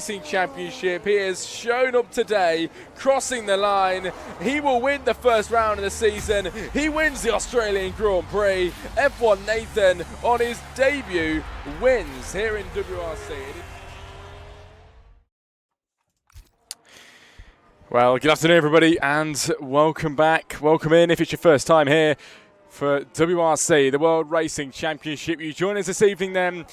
Racing Championship. He has shown up today, crossing the line. He will win the first round of the season. He wins the Australian Grand Prix. F1 Nathan, on his debut, wins here in WRC. Well, good afternoon, everybody, and welcome back. Welcome in if it's your first time here for WRC, the World Racing Championship. You join us this evening then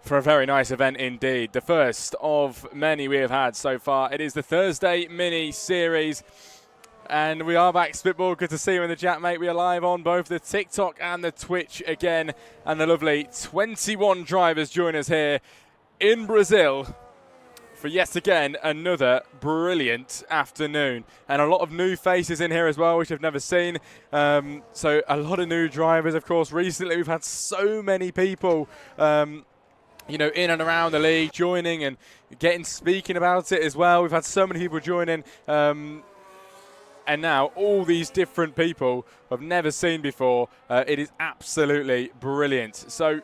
for a very nice event indeed. The first of many we have had so far. It is the Thursday mini series. And we are back, Spitball. Good to see you in the chat, mate. We are live on both the TikTok and the Twitch again. And the lovely 21 drivers join us here in Brazil for yet again another brilliant afternoon. And a lot of new faces in here as well, which I've never seen. So a lot of new drivers, of course. Recently we've had so many people you know, in and around the league joining and speaking about it as well. We've had so many people joining. And now all these different people I've never seen before. It is absolutely brilliant. So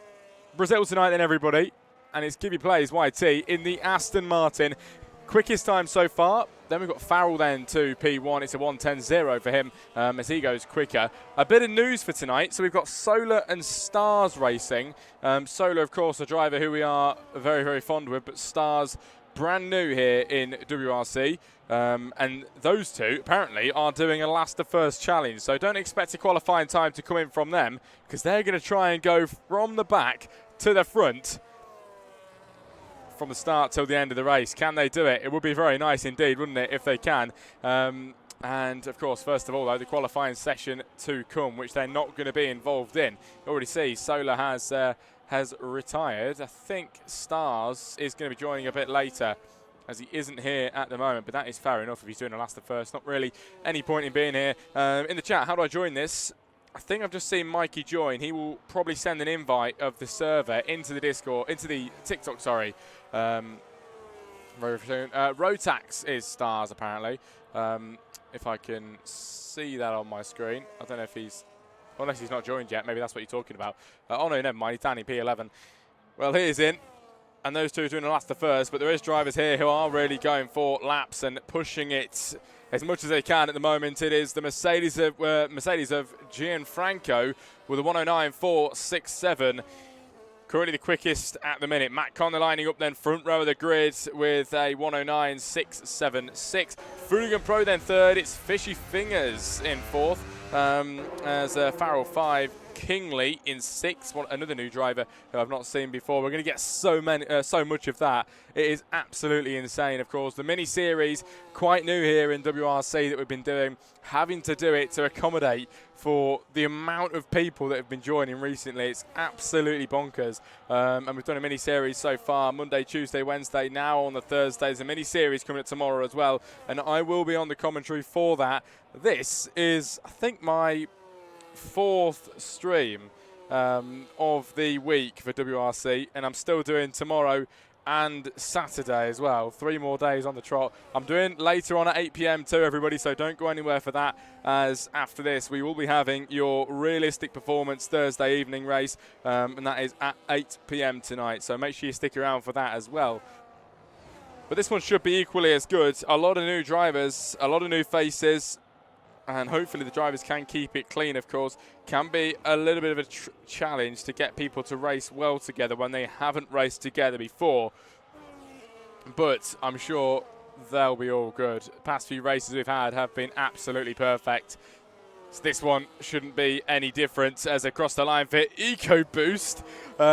Brazil tonight then, everybody. And it's Gibby Plays YT in the Aston Martin. Quickest time so far. Then we've got Farrell then to P1. It's a 1:10.0 for him as he goes quicker. A bit of news for tonight. So we've got Solar and Stars racing. Solar, of course, a driver who we are very, very fond with, but Stars brand new here in WRC. And those two apparently are doing a last to first challenge. So don't expect a qualifying time to come in from them, because they're going to try and go from the back to the front from the start till the end of the race. Can they do it? It would be very nice indeed, wouldn't it, if they can. And of course, first of all though, the qualifying session to come, which they're not going to be involved in. You already see Solar has retired. I think Stars is going to be joining a bit later, as he isn't here at the moment, but that is fair enough if he's doing a last to first. Not really any point in being here. In the chat, how do I join this? I think I've just seen Mikey join. He will probably send an invite of the server into the Discord, into the TikTok, sorry. Very soon. Rotax is Stars, apparently. If I can see that on my screen. I don't know if he's, unless he's not joined yet. Maybe that's what you're talking about. Oh, no, never mind. He's Danny P11. Well, he is in. And those two are doing the last to first. But there is drivers here who are really going for laps and pushing it as much as they can at the moment. It is the Mercedes of Gianfranco with a 109.467. Currently the quickest at the minute. Matt Conner lining up then front row of the grid with a 109.676. Fruligan Pro then third. It's Fishy Fingers in fourth. As Farrell 5. Kingley in sixth, another new driver who I've not seen before. We're going to get so much of that. It is absolutely insane. Of course, the mini series, quite new here in WRC that we've been doing, having to do it to accommodate for the amount of people that have been joining recently. It's absolutely bonkers. And we've done a mini series so far, Monday, Tuesday, Wednesday. Now on the Thursday, there's a mini series coming up tomorrow as well, and I will be on the commentary for that. This is, I think, my fourth stream of the week for WRC, and I'm still doing tomorrow and Saturday as well. 3 more days on the trot. I'm doing later on at 8 p.m. too, everybody, so don't go anywhere for that, as after this we will be having your realistic performance Thursday evening race, and that is at 8 p.m. tonight, so make sure you stick around for that as well. But this one should be equally as good. A lot of new drivers, a lot of new faces, and hopefully the drivers can keep it clean, of course. Can be a little bit of a challenge to get people to race well together when they haven't raced together before. But I'm sure they'll be all good. The past few races we've had have been absolutely perfect. So this one shouldn't be any different, as across the line for EcoBoost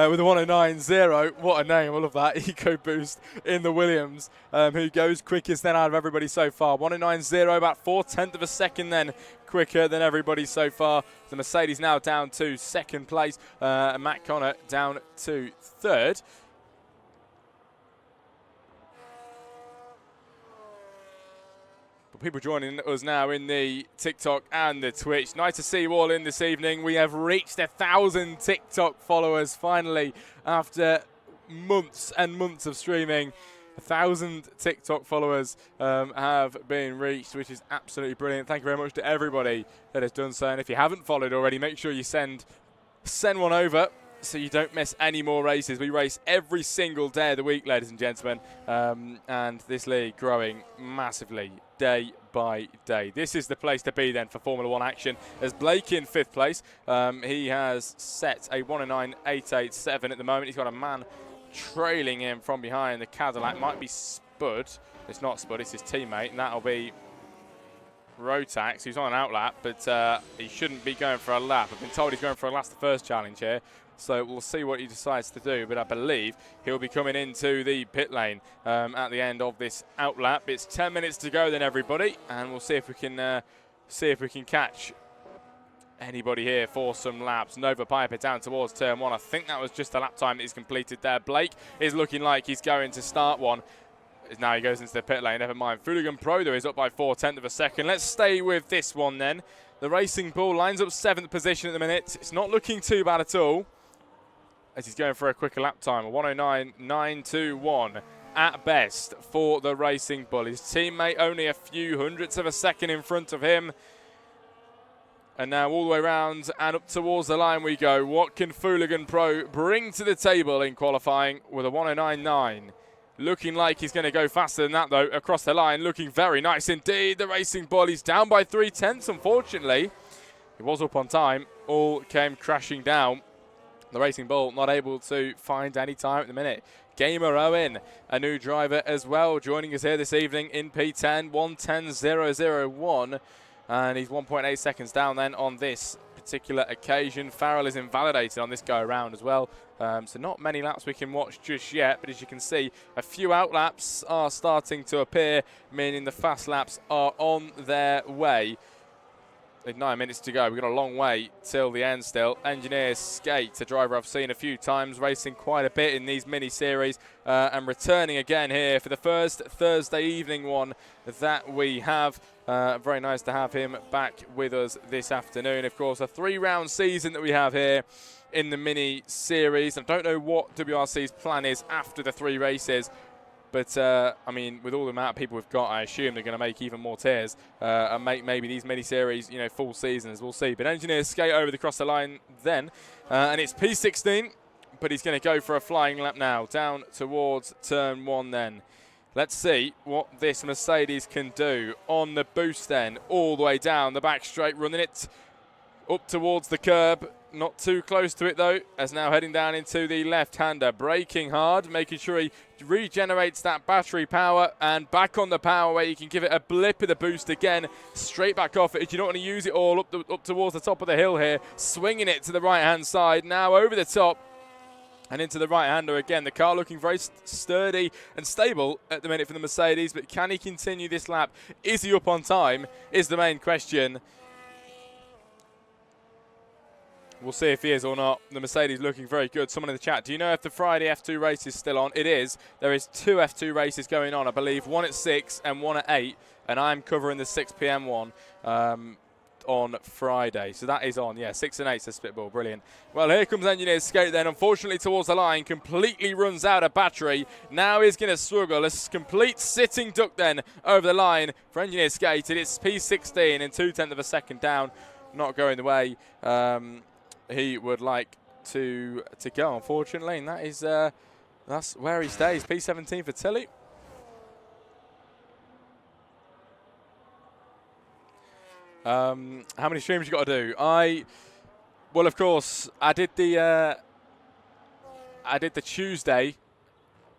with a 109.0. What a name, I love that. EcoBoost in the Williams, who goes quickest then out of everybody so far. 109.0, about 4/10 of a second then quicker than everybody so far. The Mercedes now down to second place, and Matt Conner down to third. People joining us now in the TikTok and the Twitch. Nice to see you all in this evening. We have reached 1,000 TikTok followers finally after months and months of streaming. 1,000 TikTok followers have been reached, which is absolutely brilliant. Thank you very much to everybody that has done so. And if you haven't followed already, make sure you send one over. so you don't miss any more races. We race every single day of the week, ladies and gentlemen, and this league growing massively day by day. This is the place to be then for Formula 1 action. As Blake in 5th place, he has set a 109.887 at the moment. He's got a man trailing him from behind. The Cadillac might be Spud. It's not Spud, it's his teammate, and that'll be Rotax, who's on an outlap, but he shouldn't be going for a lap. I've been told he's going for a last the first challenge here, so we'll see what he decides to do, but I believe he'll be coming into the pit lane at the end of this outlap. It's 10 minutes to go then, everybody, and we'll see if we can catch anybody here for some laps. Nova Piper down towards turn 1. I think that was just a lap time that he's completed there. Blake is looking like he's going to start one. Now he goes into the pit lane, never mind. Fooligan Pro, though, is up by 4/10 of a second. Let's stay with this one then. The Racing Bull lines up 7th position at the minute. It's not looking too bad at all, as he's going for a quicker lap time, a 109.921 at best for the Racing Bull. His teammate only a few hundredths of a second in front of him. And now all the way around and up towards the line we go. What can Fooligan Pro bring to the table in qualifying with a 109.9? Looking like he's going to go faster than that, though, across the line. Looking very nice indeed. The Racing Bull, he's down by 3/10, unfortunately. He was up on time. All came crashing down. The Racing Bull not able to find any time at the minute. Gamer Owen, a new driver as well, joining us here this evening in P10, 1:10.001. And he's 1.8 seconds down then on this particular occasion. Farrell is invalidated on this go around as well, so not many laps we can watch just yet, but as you can see, a few outlaps are starting to appear, meaning the fast laps are on their way. With 9 minutes to go, we've got a long way till the end still. Engineer Skate, a driver I've seen a few times, racing quite a bit in these mini-series, and returning again here for the first Thursday evening one that we have. Very nice to have him back with us this afternoon. Of course, a 3-round season that we have here in the mini-series. I don't know what WRC's plan is after the 3 races, but, I mean, with all the amount of people we've got, I assume they're going to make even more tiers and make maybe these mini-series, you know, full seasons. We'll see. But Engineer Skate over across the line then, and it's P16, but he's going to go for a flying lap now, down towards turn 1 then. Let's see what this Mercedes can do on the boost then, all the way down the back straight, running it up towards the curb. Not too close to it, though, as now heading down into the left-hander. Braking hard, making sure he regenerates that battery power, and back on the power where you can give it a blip of the boost again, straight back off it. If you don't want to use it all up towards the top of the hill here, swinging it to the right-hand side, now over the top and into the right-hander again. The car looking very sturdy and stable at the minute for the Mercedes, but can he continue this lap? Is he up on time, is the main question. We'll see if he is or not. The Mercedes looking very good. Someone in the chat, do you know if the Friday F2 race is still on? It is. There is 2 F2 races going on, I believe. One at 6 and one at 8. And I'm covering the 6 p.m. one on Friday. So that is on. Yeah, 6 and 8 says Spitball. Brilliant. Well, here comes Engineer Skate then. Unfortunately, towards the line. Completely runs out of battery. Now he's going to struggle. A complete sitting duck then over the line for Engineer Skate. It's P16 and 2/10 of a second down. Not going the way he would like to go, unfortunately, and that is that's where he stays. P17 for Tilly. How many streams you got to do? Well, of course, I did the Tuesday,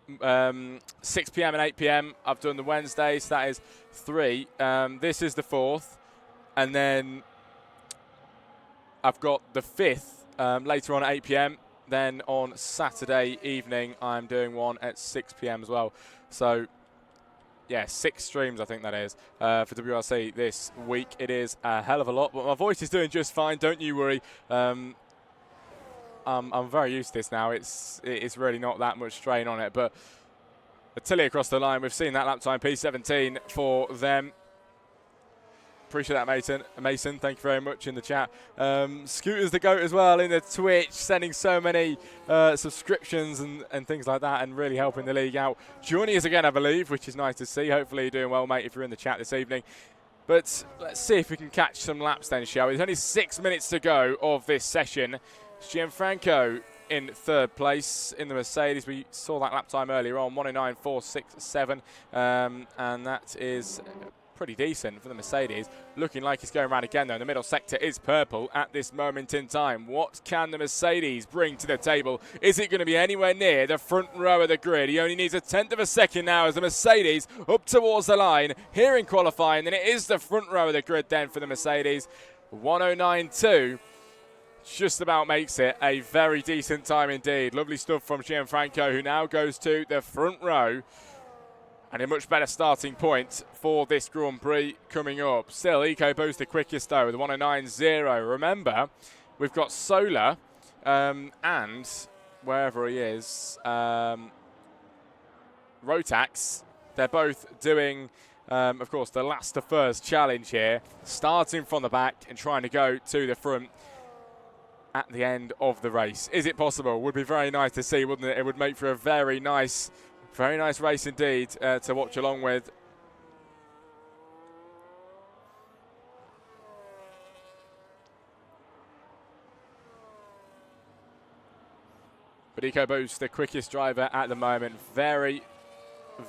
6 p.m. and 8 p.m. I've done the Wednesday, so that is 3. This is the 4th, and then I've got the 5th later on at 8 p.m. Then on Saturday evening, I'm doing one at 6 p.m. as well. So, yeah, 6 streams, I think that is, for WRC this week. It is a hell of a lot, but my voice is doing just fine. Don't you worry. I'm very used to this now. It's really not that much strain on it. But Tilly across the line, we've seen that lap time, P17 for them. Appreciate that, Mason. Thank you very much in the chat. Scooter's the GOAT as well in the Twitch, sending so many subscriptions and things like that, and really helping the league out. Joining us again, I believe, which is nice to see. Hopefully you're doing well, mate, if you're in the chat this evening. But let's see if we can catch some laps then, shall we? There's only 6 minutes to go of this session. Gianfranco in third place in the Mercedes. We saw that lap time earlier on, 109.467, and that is pretty decent for the Mercedes. Looking like it's going around again, though. The middle sector is purple at this moment in time. What can the Mercedes bring to the table? Is it going to be anywhere near the front row of the grid? He only needs a tenth of a second now as the Mercedes up towards the line here in qualifying. And it is the front row of the grid then for the Mercedes. 109.2 just about makes it a very decent time indeed. Lovely stuff from Gianfranco, who now goes to the front row. And a much better starting point for this Grand Prix coming up. Still, EcoBoost the quickest though with 109.0. Remember, we've got Solar and wherever he is, Rotax. They're both doing, of course, the last to first challenge here, starting from the back and trying to go to the front at the end of the race. Is it possible? Would be very nice to see, wouldn't it? It would make for a very nice race indeed to watch along with. But EcoBoost, the quickest driver at the moment, very,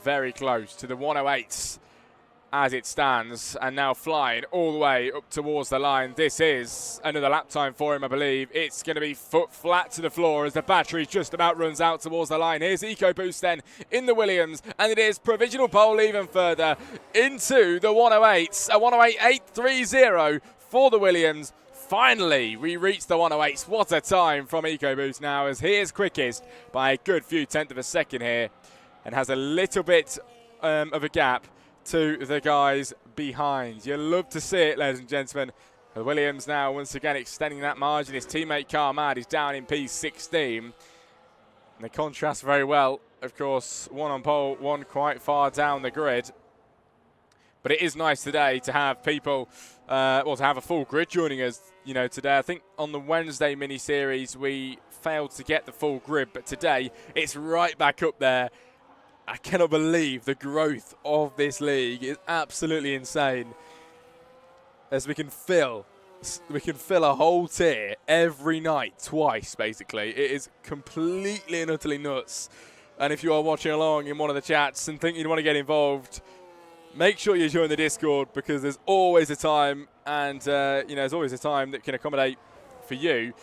very close to the 108s as it stands, and now flying all the way up towards the line. This is another lap time for him, I believe. It's going to be foot flat to the floor as the battery just about runs out towards the line. Here's EcoBoost then in the Williams, and it is provisional pole even further into the 108s, a 108.830 for the Williams. Finally, we reach the 108s. What a time from EcoBoost now, as he is quickest by a good few tenths of a second here and has a little bit of a gap to the guys behind. You love to see it, ladies and gentlemen. The Williams now once again extending that margin. His teammate Carmad is down in P16. And they contrast very well. Of course, one on pole, one quite far down the grid. But it is nice today to have people, to have a full grid joining us, today. I think on the Wednesday mini-series we failed to get the full grid, but today it's right back up there. I cannot believe the growth of this league is absolutely insane. As we can fill a whole tier every night, twice basically. It is completely and utterly nuts. And if you are watching along in one of the chats and think you want to get involved, make sure you join the Discord, because there's always a time, and there's always a time that can accommodate for you.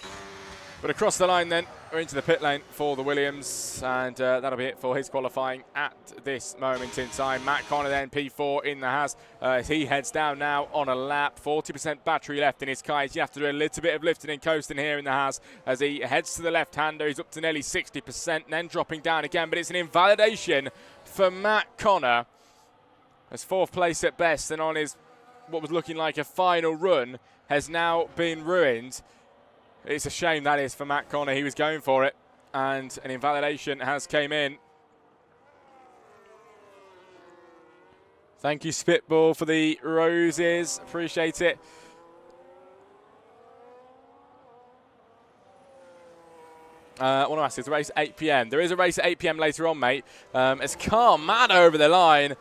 But across the line then, we're into the pit lane for the Williams, and that'll be it for his qualifying at this moment in time. Matt Connor then P4 in the Haas as he heads down now on a lap. 40% battery left in his kite. You have to do a little bit of lifting and coasting here in the Haas as he heads to the left-hander. He's up to nearly 60%, then dropping down again, but it's an invalidation for Matt Connor. As fourth place at best, and on his what was looking like a final run has now been ruined. It's a shame, that is, for Matt Connor. He was going for it, and an invalidation has came in. Thank you, Spitball, for the roses. Appreciate it. I want to ask, is the race at 8 p.m? There is a race at 8 p.m. later on, mate. It's Carmad over the line.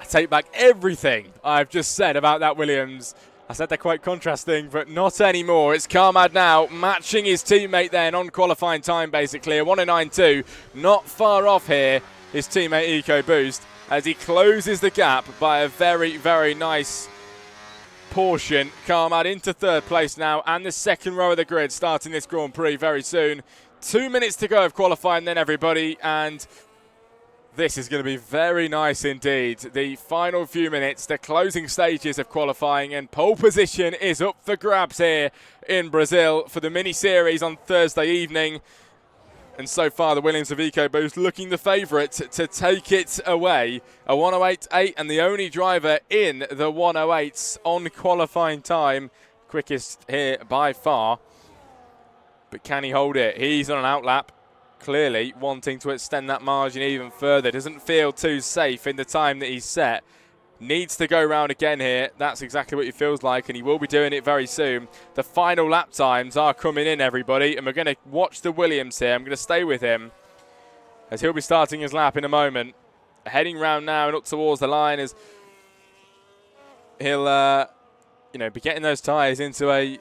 I take back everything I've just said about that Williams. I said they're quite contrasting, but not anymore. It's Carmad now, matching his teammate then on qualifying time, basically. A 109.2, not far off here, his teammate EcoBoost, as he closes the gap by a very, very nice portion. Carmad into third place now, and the second row of the grid, starting this Grand Prix very soon. 2 minutes to go of qualifying then, everybody, and this is going to be very nice indeed. The final few minutes, the closing stages of qualifying, and pole position is up for grabs here in Brazil for the mini-series on Thursday evening. And so far, the Williams of EcoBoost looking the favourite to take it away. A 108.8 and the only driver in the 108s on qualifying time. Quickest here by far. But can he hold it? He's on an outlap. Clearly wanting to extend that margin even further. Doesn't feel too safe in the time that he's set. Needs to go round again here. That's exactly what he feels like, and he will be doing it very soon. The final lap times are coming in, everybody, and we're going to watch the Williams here. I'm going to stay with him as he'll be starting his lap in a moment. Heading round now and up towards the line as he'll be getting those tyres into a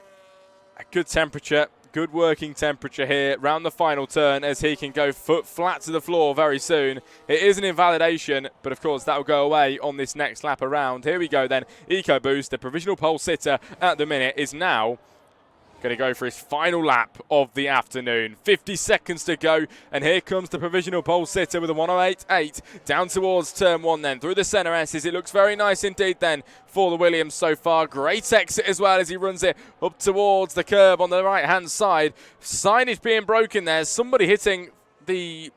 good temperature. Good working temperature here round the final turn as he can go foot flat to the floor very soon. It is an invalidation, but of course that will go away on this next lap around. Here we go then. EcoBoost, the provisional pole sitter at the minute, is now going to go for his final lap of the afternoon. 50 seconds to go, and here comes the provisional pole sitter with a 108.8 down towards turn 1 then. Through the centre S's, it looks very nice indeed then for the Williams so far. Great exit as well as he runs it up towards the curb on the right-hand side. Signage being broken there. Somebody hitting the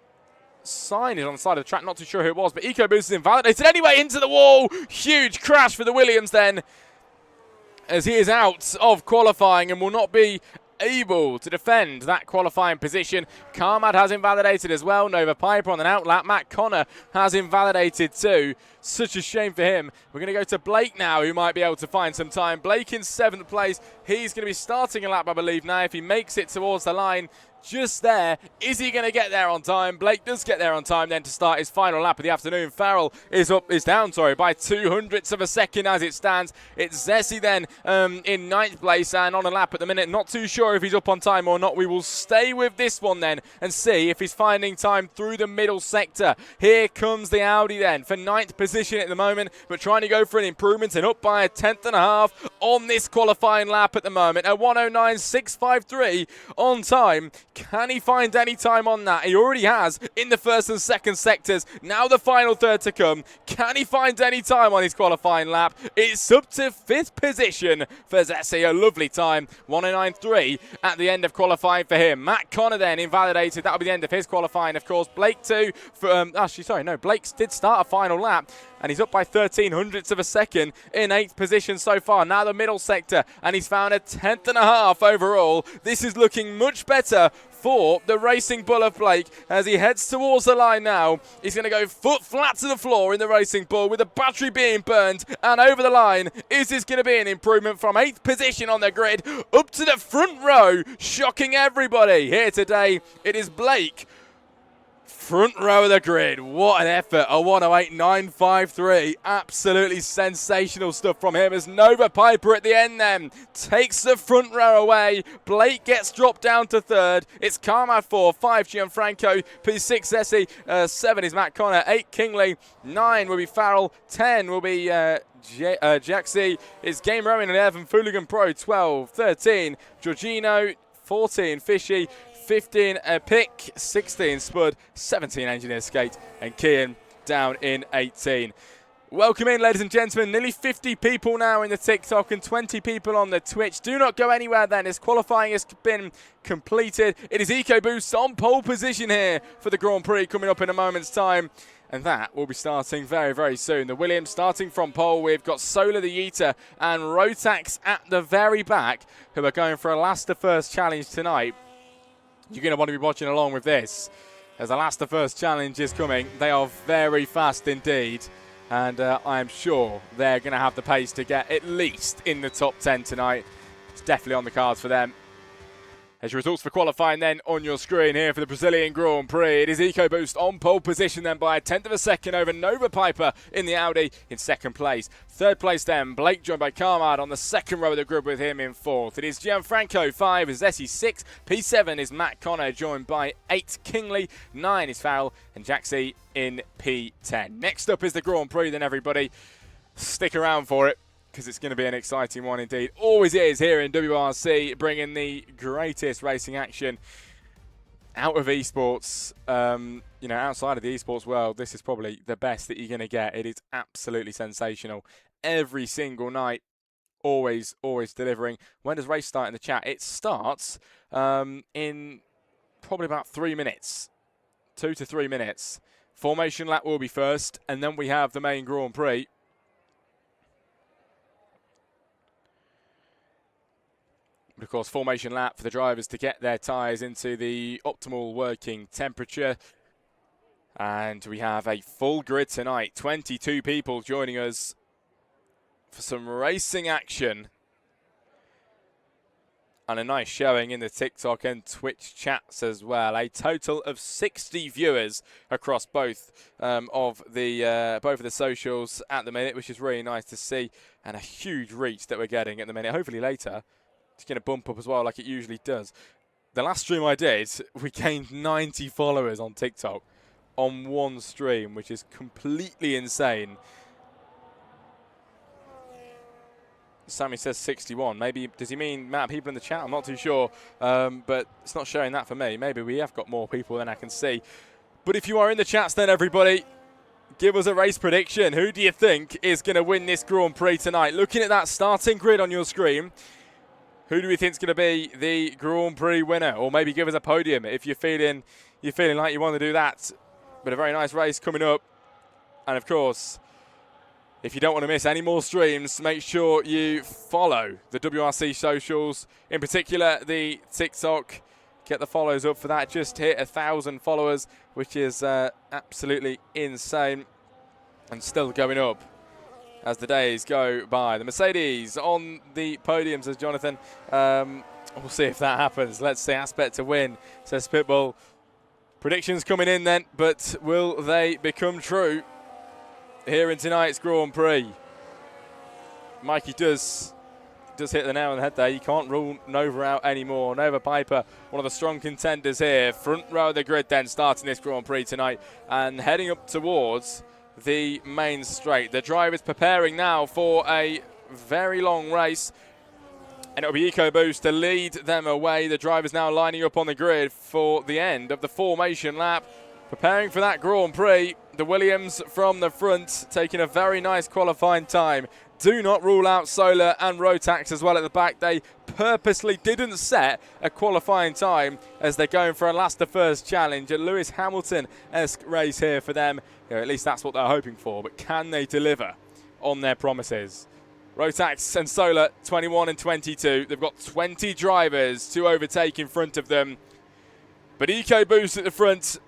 signage on the side of the track. Not too sure who it was, but EcoBoost is invalidated anyway into the wall. Huge crash for the Williams then, as he is out of qualifying and will not be able to defend that qualifying position. Carmad has invalidated as well. Nova Piper on an out lap. Matt Connor has invalidated too. Such a shame for him. We're going to go to Blake now, who might be able to find some time. Blake in 7th place. He's going to be starting a lap, I believe, now. If he makes it towards the line just there, is he going to get there on time? Blake does get there on time then to start his final lap of the afternoon. Farrell is down by 200ths of a second as it stands. It's Zessi then in 9th place and on a lap at the minute. Not too sure if he's up on time or not. We will stay with this one then and see if he's finding time through the middle sector. Here comes the Audi then for 9th position at the moment, but trying to go for an improvement and up by a 10th.5 on this qualifying lap at the moment. A 109.653 on time. Can he find any time on that? He already has in the 1st and 2nd sectors. Now the final third to come. Can he find any time on his qualifying lap? It's up to 5th position for Zessi. A lovely time. 109.3 at the end of qualifying for him. Matt Connor then invalidated. That'll be the end of his qualifying, of course. Blake too. Blake did start a final lap, and he's up by 1300ths of a second in 8th position so far. Now the middle sector, and he's found a 10th.5 overall. This is looking much better for the Racing Bull of Blake as he heads towards the line now. He's going to go foot flat to the floor in the Racing Bull with the battery being burned and over the line. Is this going to be an improvement from 8th position on the grid up to the front row, shocking everybody here today? It is Blake. Front row of the grid. What an effort. A 108.953. Absolutely sensational stuff from him as Nova Piper at the end then takes the front row away. Blake gets dropped down to 3rd. It's Carmad 4, 5 Gianfranco, P6 Zessi, 7 is Matt Connor, 8 Kingley, 9 will be Farrell, 10 will be Jaxie, it's Game Rowing 11, Fooligan Pro 12, 13 Giorgino, 14 Fishy, 15 Pick, 16 Spud, 17 Engineer Skate, and Kian down in 18. Welcome in, ladies and gentlemen. Nearly 50 people now in the TikTok and 20 people on the Twitch. Do not go anywhere then, as qualifying has been completed. It is EcoBoost on pole position here for the Grand Prix coming up in a moment's time. And that will be starting very, very soon. The Williams starting from pole. We've got Solar the Yeeter and Rotax at the very back, who are going for a last to first challenge tonight. You're going to want to be watching along with this, as the last to first challenge is coming. They are very fast indeed, and I'm sure they're going to have the pace to get at least in the top 10 tonight. It's definitely on the cards for them. As your results for qualifying then on your screen here for the Brazilian Grand Prix. It is EcoBoost on pole position then by a 10th of a second over Nova Piper in the Audi in 2nd place. 3rd place then, Blake joined by Carmad on the 2nd row of the grid with him in 4th. It is Gianfranco 5, is Zessi 6, P7 is Matt Connor joined by 8 Kingley, 9 is Farrell and Jaxie in P10. Next up is the Grand Prix then, everybody. Stick around for it, because it's going to be an exciting one indeed. Always is here in WRC, bringing the greatest racing action out of esports. Outside of the esports world, this is probably the best that you're going to get. It is absolutely sensational. Every single night, always delivering. When does race start in the chat? It starts in probably about 3 minutes. 2 to 3 minutes. Formation lap will be first, and then we have the main Grand Prix. But of course, formation lap for the drivers to get their tyres into the optimal working temperature. And we have a full grid tonight. 22 people joining us for some racing action. And a nice showing in the TikTok and Twitch chats as well. A total of 60 viewers across both of the socials at the minute, which is really nice to see. And a huge reach that we're getting at the minute. Hopefully later, it's going to bump up as well like it usually does. the last stream I did, we gained 90 followers on TikTok on one stream, which is completely insane. Sammy says 61. Maybe, does he mean amount of people in the chat? I'm not too sure, but it's not showing that for me. Maybe we have got more people than I can see. But if you are in the chats then, everybody, give us a race prediction. Who do you think is going to win this Grand Prix tonight? Looking at that starting grid on your screen, who do we think is going to be the Grand Prix winner? Or maybe give us a podium if you're feeling like you want to do that. But a very nice race coming up. And of course, if you don't want to miss any more streams, make sure you follow the WRC socials, in particular the TikTok. Get the follows up for that. Just hit 1,000 followers, which is absolutely insane and still going up as the days go by. The Mercedes on the podium, says Jonathan. We'll see if that happens. Let's see. Aspect to win, says Pitbull. Predictions coming in then, but will they become true here in tonight's Grand Prix? Mikey does hit the nail on the head there. You can't rule Nova out anymore. Nova Piper, one of the strong contenders here. Front row of the grid then, starting this Grand Prix tonight and heading up towards the main straight. The drivers preparing now for a very long race, and it'll be EcoBoost to lead them away. The drivers now lining up on the grid for the end of the formation lap, preparing for that Grand Prix. The Williams from the front taking a very nice qualifying time. Do not rule out Solar and Rotax as well at the back. They purposely didn't set a qualifying time as they're going for a last to first challenge. A Lewis Hamilton-esque race here for them. At least that's what they're hoping for. But can they deliver on their promises? Rotax and Solar, 21 and 22. They've got 20 drivers to overtake in front of them. But EcoBoost at the front,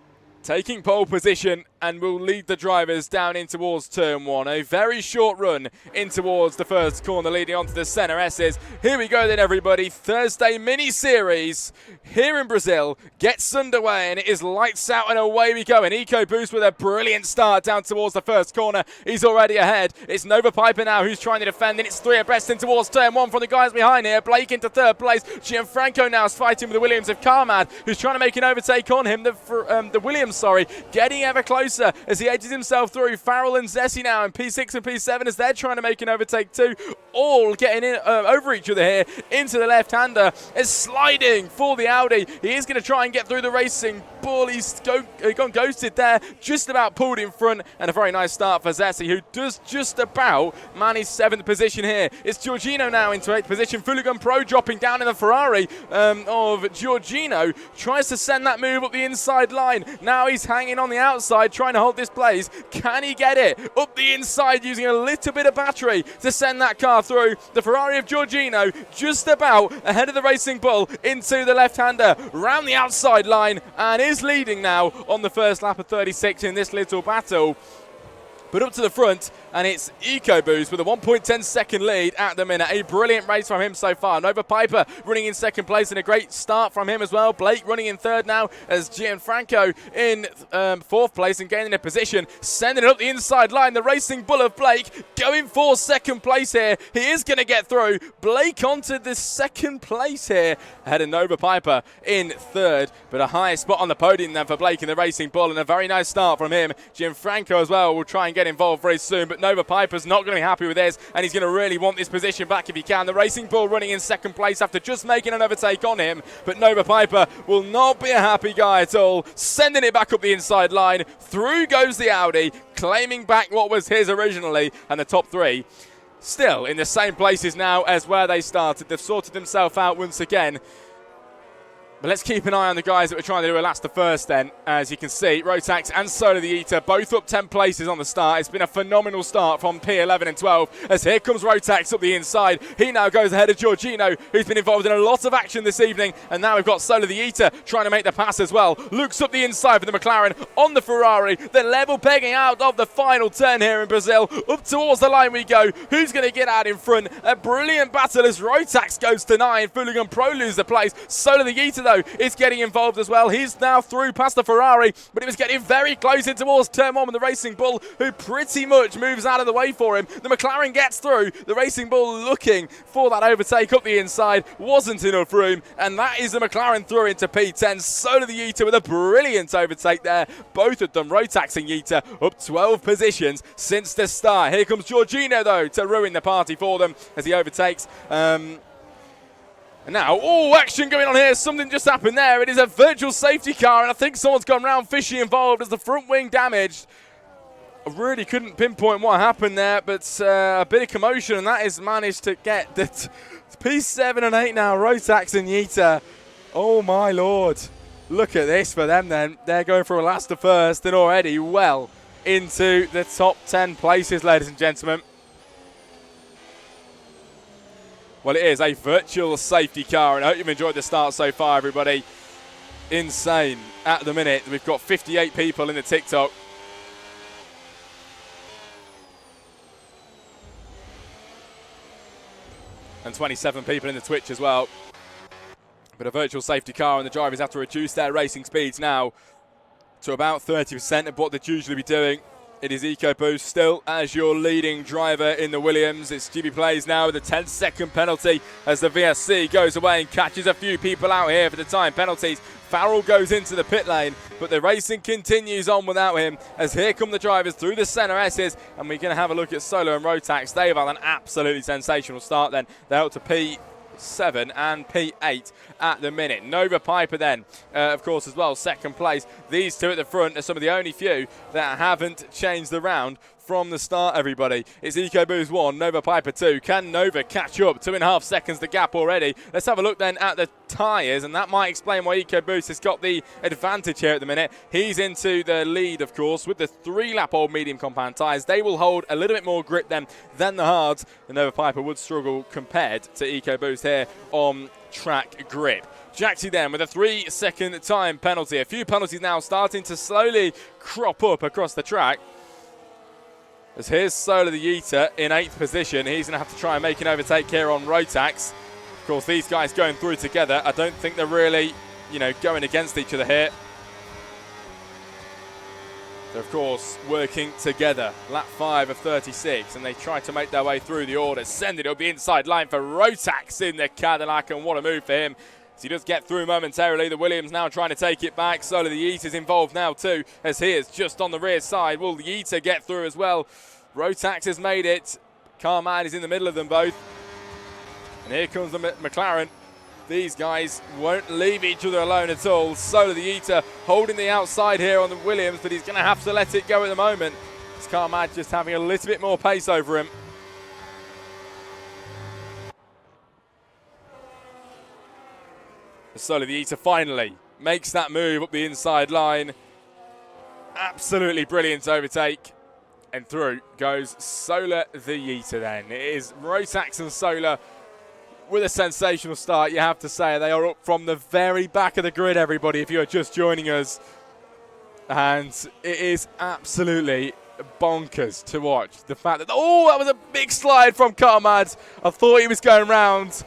taking pole position, and will lead the drivers down in towards turn one. A very short run in towards the first corner, leading onto the center S's. Here we go then, everybody. Thursday mini-series here in Brazil gets underway, and it is lights out and away we go. And EcoBoost with a brilliant start down towards the first corner. He's already ahead. It's Nova Piper now who's trying to defend, and it's three abreast in towards turn one from the guys behind here. Blake into third place. Gianfranco now is fighting with the Williams of Carmad, who's trying to make an overtake on him. The Williams, getting ever closer as he edges himself through. Farrell and Zessi now in P6 and P7 as they're trying to make an overtake too. All getting in over each other here into the left-hander. Is sliding for the Audi. He is going to try and get through the racing bull. He's gone ghosted there. Just about pulled in front, and a very nice start for Zessi, who does just about manage 7th position here. It's Giorgino now into 8th position. Fuligan Pro dropping down in the Ferrari of Giorgino. Tries to send that move up the inside line. Now he's hanging on the outside, trying to hold this place. Can he get it up the inside using a little bit of battery to send that car through? The Ferrari of Giorgino just about ahead of the Racing Bull into the left-hander, round the outside line, and is leading now on the first lap of 36 in this little battle. But up to the front, and it's EcoBoost with a 1.10 second lead at the minute. A brilliant race from him so far. Nova Piper running in second place, and a great start from him as well. Blake running in third now as Gianfranco in fourth place and gaining a position, sending it up the inside line. The Racing Bull of Blake going for second place here. He is going to get through. Blake onto the second place here ahead of Nova Piper in third, but a high spot on the podium then for Blake in the Racing Bull, and a very nice start from him. Gianfranco as well will try and get involved very soon, but Nova Piper's not going to be happy with this, and he's going to really want this position back if he can. The Racing Bull running in second place after just making an overtake on him, but Nova Piper will not be a happy guy at all, sending it back up the inside line. Through goes the Audi, claiming back what was his originally, and the top three still in the same places now as where they started. They've sorted themselves out once again. But let's keep an eye on the guys that were trying to do a last to first then. As you can see, Rotax and Solar the Eater both up 10 places on the start. It's been a phenomenal start from P11 and 12. As here comes Rotax up the inside. He now goes ahead of Giorgino, who's been involved in a lot of action this evening. And now we've got Solar the Eater trying to make the pass as well. Luke's up the inside for the McLaren on the Ferrari. They're level pegging out of the final turn here in Brazil. Up towards the line we go. Who's going to get out in front? A brilliant battle as Rotax goes to 9. Fooligan Pro lose the place. Solar the Eater though Solo is getting involved as well. He's now through past the Ferrari, but he was getting very close in towards turn 1 with the Racing Bull, who pretty much moves out of the way for him. The McLaren gets through. The Racing Bull looking for that overtake up the inside. Wasn't enough room, and that is the McLaren through into P10. Solo the Yeeter with a brilliant overtake there. Both of them rotaxing Yeeter up 12 positions since the start. Here comes Giorgino, though, to ruin the party for them as he overtakes. And now, action going on here. Something just happened there. It is a virtual safety car, and I think someone's gone round fishy involved as the front wing damaged. I really couldn't pinpoint what happened there, but a bit of commotion, and that has managed to get the P7 and 8 now, Rotax and Yeeter. Oh, my Lord. Look at this for them then. They're going for a last to first and already well into the top 10 places, ladies and gentlemen. Well, it is a virtual safety car, and I hope you've enjoyed the start so far, everybody. Insane at the minute. We've got 58 people in the TikTok. And 27 people in the Twitch as well. But a virtual safety car, and the drivers have to reduce their racing speeds now to about 30% of what they'd usually be doing. It is EcoBoost still as your leading driver in the Williams. It's GB Plays now with a 10-second penalty as the WRC goes away and catches a few people out here for the time penalties. Farrell goes into the pit lane, but the racing continues on without him as here come the drivers through the centre S's, and we're going to have a look at Solo and Rotax. They've had an absolutely sensational start then. They're up to P7 and P8 at the minute. Nova Piper then, of course, as well, second place. These two at the front are some of the only few that haven't changed the round from the start, everybody. It's EcoBoost 1, Nova Piper 2. Can Nova catch up? 2.5 seconds the gap already. Let's have a look then at the tyres, and that might explain why EcoBoost has got the advantage here at the minute. He's into the lead, of course, with the 3-lap-old medium compound tyres. They will hold a little bit more grip then than the hards. The Nova Piper would struggle compared to EcoBoost here on track grip. Jaxie then with a 3-second time penalty. A few penalties now starting to slowly crop up across the track. As here's Solo the Yeeter in 8th position. He's going to have to try and make an overtake here on Rotax. Of course, these guys going through together. I don't think they're really, going against each other here. They're, of course, working together. Lap 5 of 36, and they try to make their way through the order. Send it up the inside line for Rotax in the Cadillac, and what a move for him. As he does get through momentarily. The Williams now trying to take it back. Solo the Yeeter's involved now too, as he is just on the rear side. Will the Yeeter get through as well? Rotax has made it. Carman is in the middle of them both. And here comes the McLaren. These guys won't leave each other alone at all. Solo the Yeeter holding the outside here on the Williams, but he's going to have to let it go at the moment. As Carman just having a little bit more pace over him. Solo the Yeeter finally makes that move up the inside line. Absolutely brilliant overtake. And through goes Solo the Yeeter then. It is Rotax and Solo with a sensational start, you have to say. They are up from the very back of the grid, everybody, if you are just joining us. And it is absolutely bonkers to watch. The fact that, that was a big slide from Carmad. I thought he was going round.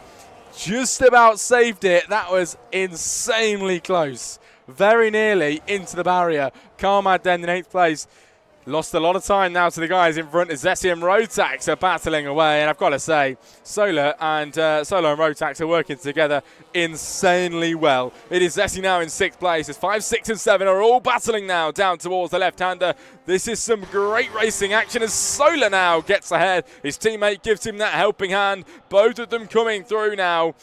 Just about saved it. That was insanely close. Very nearly into the barrier. Carmad then in 8th place. Lost a lot of time now to the guys in front as Zessi and Rotax are battling away. And I've got to say, Solo and Rotax are working together insanely well. It is Zessi now in 6th place as 5, 6 and 7 are all battling now down towards the left-hander. This is some great racing action as Solo now gets ahead. His teammate gives him that helping hand. Both of them coming through now.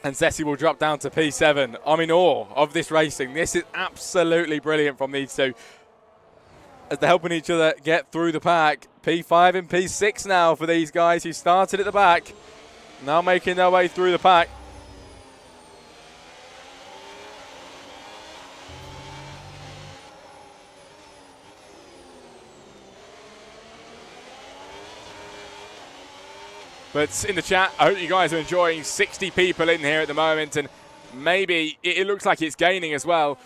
And Zessi will drop down to P7. I'm in awe of this racing. This is absolutely brilliant from these two, as they're helping each other get through the pack. P5 and P6 now for these guys who started at the back. Now making their way through the pack. But in the chat, I hope you guys are enjoying. 60 people in here at the moment, and maybe it looks like it's gaining as well.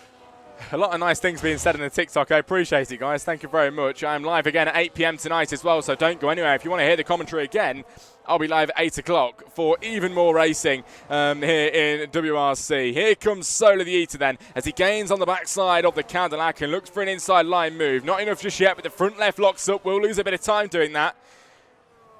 A lot of nice things being said in the TikTok. I appreciate it, guys. Thank you very much. I'm live again at 8 p.m. tonight as well, so don't go anywhere. If you want to hear the commentary again, I'll be live at 8 o'clock for even more racing here in WRC. Here comes Solar the Eater then, as he gains on the backside of the Cadillac and looks for an inside line move. Not enough just yet, but the front left locks up. We'll lose a bit of time doing that.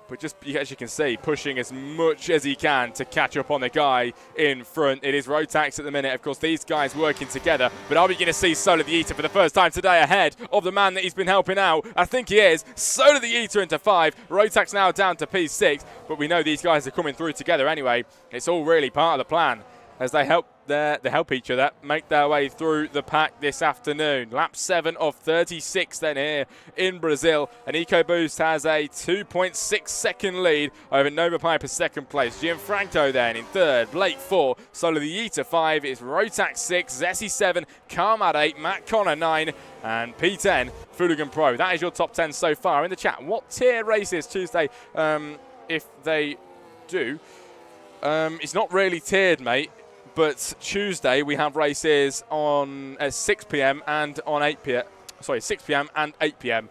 But just, as you can see, pushing as much as he can to catch up on the guy in front. It is Rotax at the minute. Of course, these guys working together. But are we going to see Solar the Eater for the first time today ahead of the man that he's been helping out? I think he is. Solar the Eater into 5. Rotax now down to P6. But we know these guys are coming through together anyway. It's all really part of the plan as they help each other make their way through the pack this afternoon. Lap 7 of 36 then here in Brazil. And EcoBoost has a 2.6 second lead over Nova Piper second place. Gianfranco then in third, Blake 4, Solar the Eater 5, it's Rotax 6, Zessie 7, Carmad 8, Matt Connor 9, and P10, Fooligan Pro. That is your top 10 so far. In the chat, what tier races Tuesday, if they do? It's not really tiered, mate. But Tuesday we have races on 6 p.m. and on 8 p.m. Sorry, 6 p.m. and 8 p.m.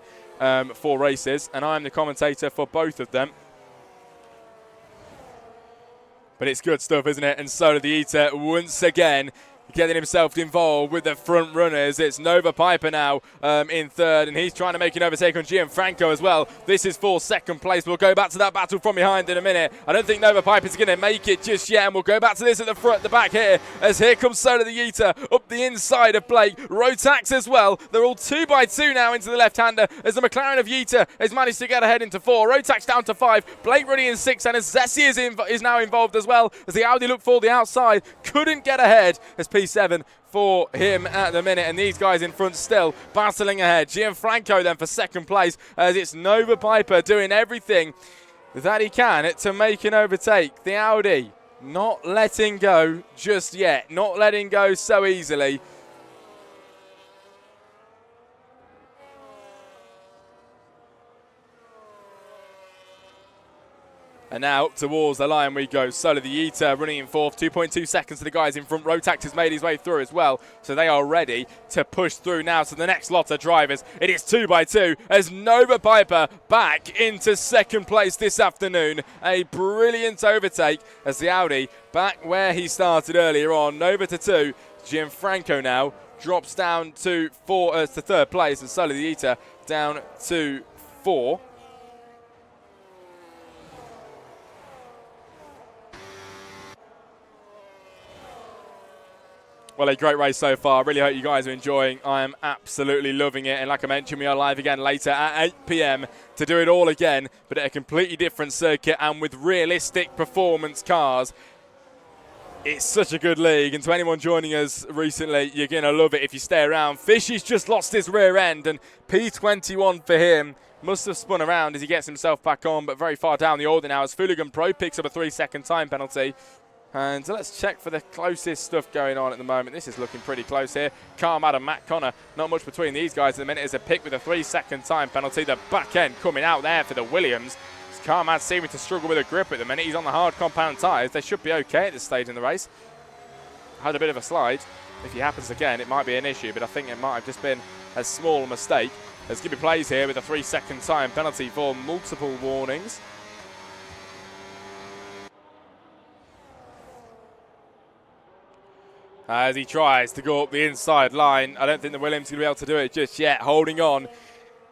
For races, and I'm the commentator for both of them. But it's good stuff, isn't it? And Solar the Eater once again getting himself involved with the front runners. It's Nova Piper now in third, and he's trying to make an overtake on Gianfranco as well. This is for second place. We'll go back to that battle from behind in a minute. I don't think Nova Piper's going to make it just yet, and we'll go back to this at the back here, as here comes Solar the Eater up the inside of Blake. Rotax as well. They're all 2 by 2 now into the left-hander, as the McLaren of Eater has managed to get ahead into 4. Rotax down to 5. Blake running in 6, and as Zessie is now involved as well, as the Audi look for the outside. Couldn't get ahead as P7 for him at the minute, and these guys in front still battling ahead. Gianfranco then for second place, as it's Nova Piper doing everything that he can to make an overtake. The Audi not letting go just yet, not letting go so easily. And now up towards the line we go. Solar the Eater running in fourth, 2.2 seconds to the guys in front. Rotax has made his way through as well, so they are ready to push through now to the next lot of drivers. It is 2 by 2 as Nova Piper back into second place this afternoon. A brilliant overtake as the Audi back where he started earlier on. Nova to 2. Gianfranco now drops down to third place, and Solar the Eater down to 4. Well, a great race so far. I really hope you guys are enjoying. I am absolutely loving it. And like I mentioned, we are live again later at 8 p.m. to do it all again, but at a completely different circuit and with realistic performance cars. It's such a good league, and to anyone joining us recently, you're going to love it if you stay around. Fishy's just lost his rear end, and P21 for him must have spun around as he gets himself back on, but very far down the order now as Fooligan Pro picks up a 3-second time penalty. And let's check for the closest stuff going on at the moment. This is looking pretty close here. Carmad and Matt Connor, not much between these guys at the minute. Is a pick with a 3-second time penalty. The back end coming out there for the Williams. Carmad seeming to struggle with a grip at the minute. He's on the hard compound tyres. They should be okay at this stage in the race. Had a bit of a slide. If he happens again, it might be an issue, but I think it might have just been a small mistake. As Gibby plays here with a 3-second time penalty for multiple warnings. As he tries to go up the inside line. I don't think the Williams is going to be able to do it just yet. Holding on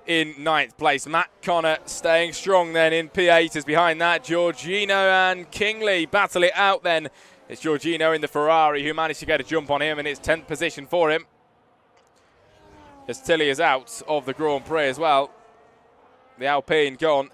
in 9th place. Matt Connor staying strong then in P8 as behind that Giorgino and Kingley battle it out then. It's Giorgino in the Ferrari who managed to get a jump on him, and it's 10th position for him. As Tilly is out of the Grand Prix as well. The Alpine gone.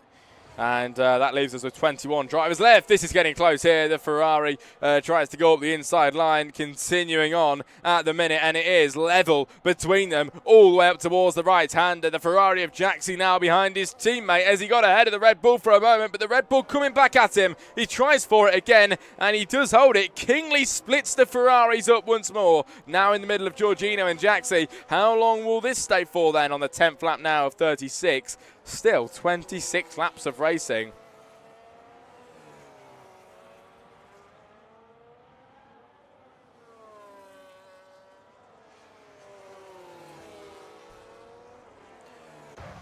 And that leaves us with 21 drivers left. This is getting close here. The Ferrari tries to go up the inside line, continuing on at the minute, and it is level between them all the way up towards the right-hander. The Ferrari of Jaxie now behind his teammate as he got ahead of the Red Bull for a moment, but the Red Bull coming back at him. He tries for it again, and he does hold it. Kingley splits the Ferraris up once more. Now in the middle of Giorgino and Jaxie. How long will this stay for then on the 10th lap now of 36? Still 26 laps of racing.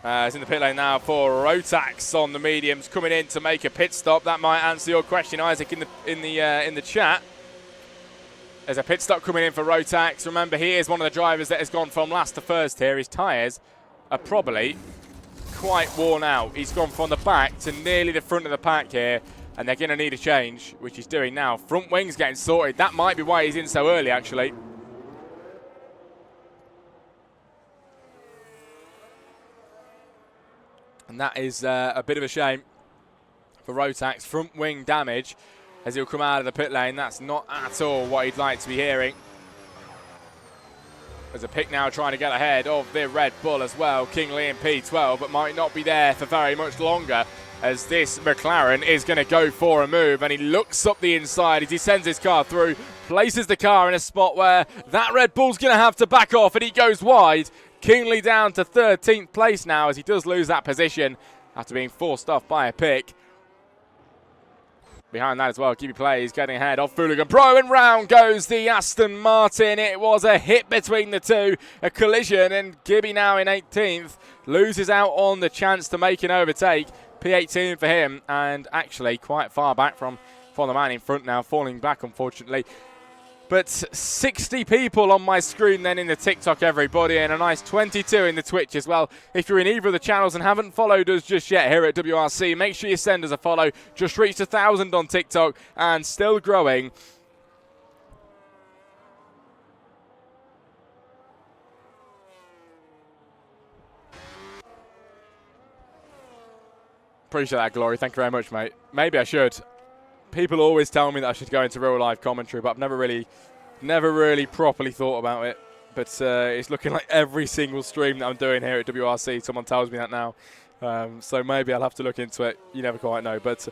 Is in the pit lane now for Rotax on the mediums, coming in to make a pit stop. That might answer your question, Isaac, in the chat. There's a pit stop coming in for Rotax. Remember, he is one of the drivers that has gone from last to first here. His tyres are probably quite worn out. He's gone from the back to nearly the front of the pack here, and they're going to need a change, which he's doing now. Front wing's getting sorted. That might be why he's in so early, actually. And that is a bit of a shame for Rotax. Front wing damage as he'll come out of the pit lane. That's not at all what he'd like to be hearing. There's a pick now trying to get ahead of the Red Bull as well. Kingley in P12, but might not be there for very much longer, as this McLaren is going to go for a move, and he looks up the inside as he sends his car through, places the car in a spot where that Red Bull's going to have to back off, and he goes wide. Kingley down to 13th place now as he does lose that position after being forced off by a pick. Behind that as well, Gibby Plays getting ahead of Fooligan Pro, and round goes the Aston Martin. It was a hit between the two, a collision, and Gibby now in 18th loses out on the chance to make an overtake. P18 for him, and actually quite far back from the man in front now, falling back unfortunately. But 60 people on my screen then in the TikTok, everybody, and a nice 22 in the Twitch as well. If you're in either of the channels and haven't followed us just yet here at WRC, make sure you send us a follow. Just reached 1,000 on TikTok and still growing. Appreciate that, Glory. Thank you very much, mate. Maybe I should. People always tell me that I should go into real live commentary, but I've never really properly thought about it. But it's looking like every single stream that I'm doing here at WRC, someone tells me that now. So maybe I'll have to look into it. You never quite know. But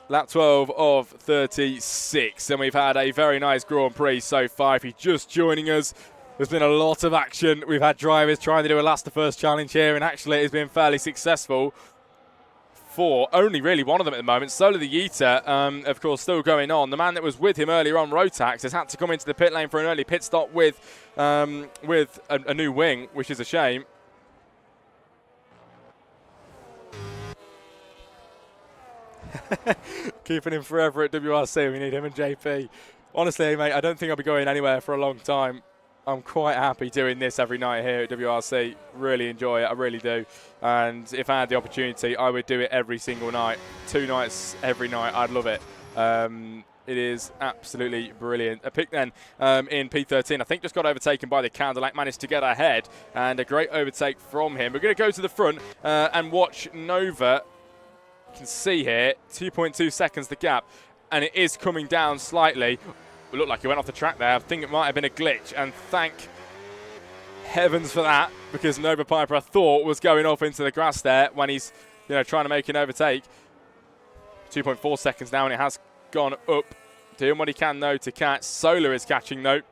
lap 12 of 36, and we've had a very nice Grand Prix so far. If you're just joining us, there's been a lot of action. We've had drivers trying to do a last to first challenge here, and actually it has been fairly successful for only really one of them at the moment. Solo the Yeeter, of course, still going on. The man that was with him earlier on, Rotax, has had to come into the pit lane for an early pit stop with a new wing, which is a shame. Keeping him forever at WRC. We need him and JP. Honestly, mate, I don't think I'll be going anywhere for a long time. I'm quite happy doing this every night here at WRC. Really enjoy it, I really do. And if I had the opportunity, I would do it every single night. 2 nights every night, I'd love it. It is absolutely brilliant. A pick then in P13, I think just got overtaken by the Cadillac, managed to get ahead, and a great overtake from him. We're going to go to the front and watch Nova. You can see here, 2.2 seconds the gap, and it is coming down slightly. It looked like he went off the track there. I think it might have been a glitch, and thank heavens for that, because Nova Piper, I thought, was going off into the grass there when he's trying to make an overtake. 2.4 seconds now, and it has gone up. Doing what he can, though, to catch. Solar is catching, though.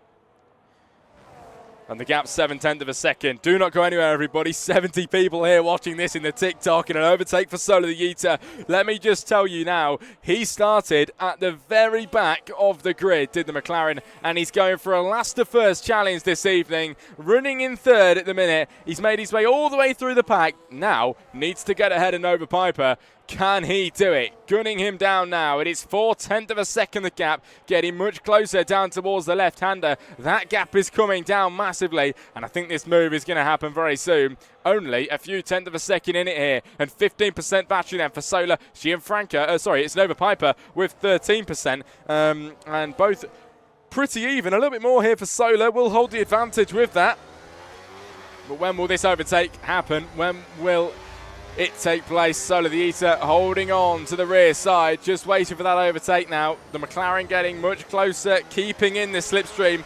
And the gap's 0.7 of a second. Do not go anywhere, everybody. 70 people here watching this in the TikTok, and an overtake for Solar the Yeeter. Let me just tell you now, he started at the very back of the grid, did the McLaren, and he's going for a last to first challenge this evening. Running in third at the minute. He's made his way all the way through the pack. Now needs to get ahead of Nova Piper. Can he do it? Gunning him down now. It is 0.4 of a second the gap, getting much closer down towards the left-hander. That gap is coming down massively, and I think this move is going to happen very soon. Only a few tenths of a second in it here, and 15% battery then for Solar. It's Nova Piper with 13%, and both pretty even. A little bit more here for Solar. We'll hold the advantage with that. But when will this overtake happen? When will it take place? Solar the Eater holding on to the rear side, just waiting for that overtake now. The McLaren getting much closer, keeping in the slipstream.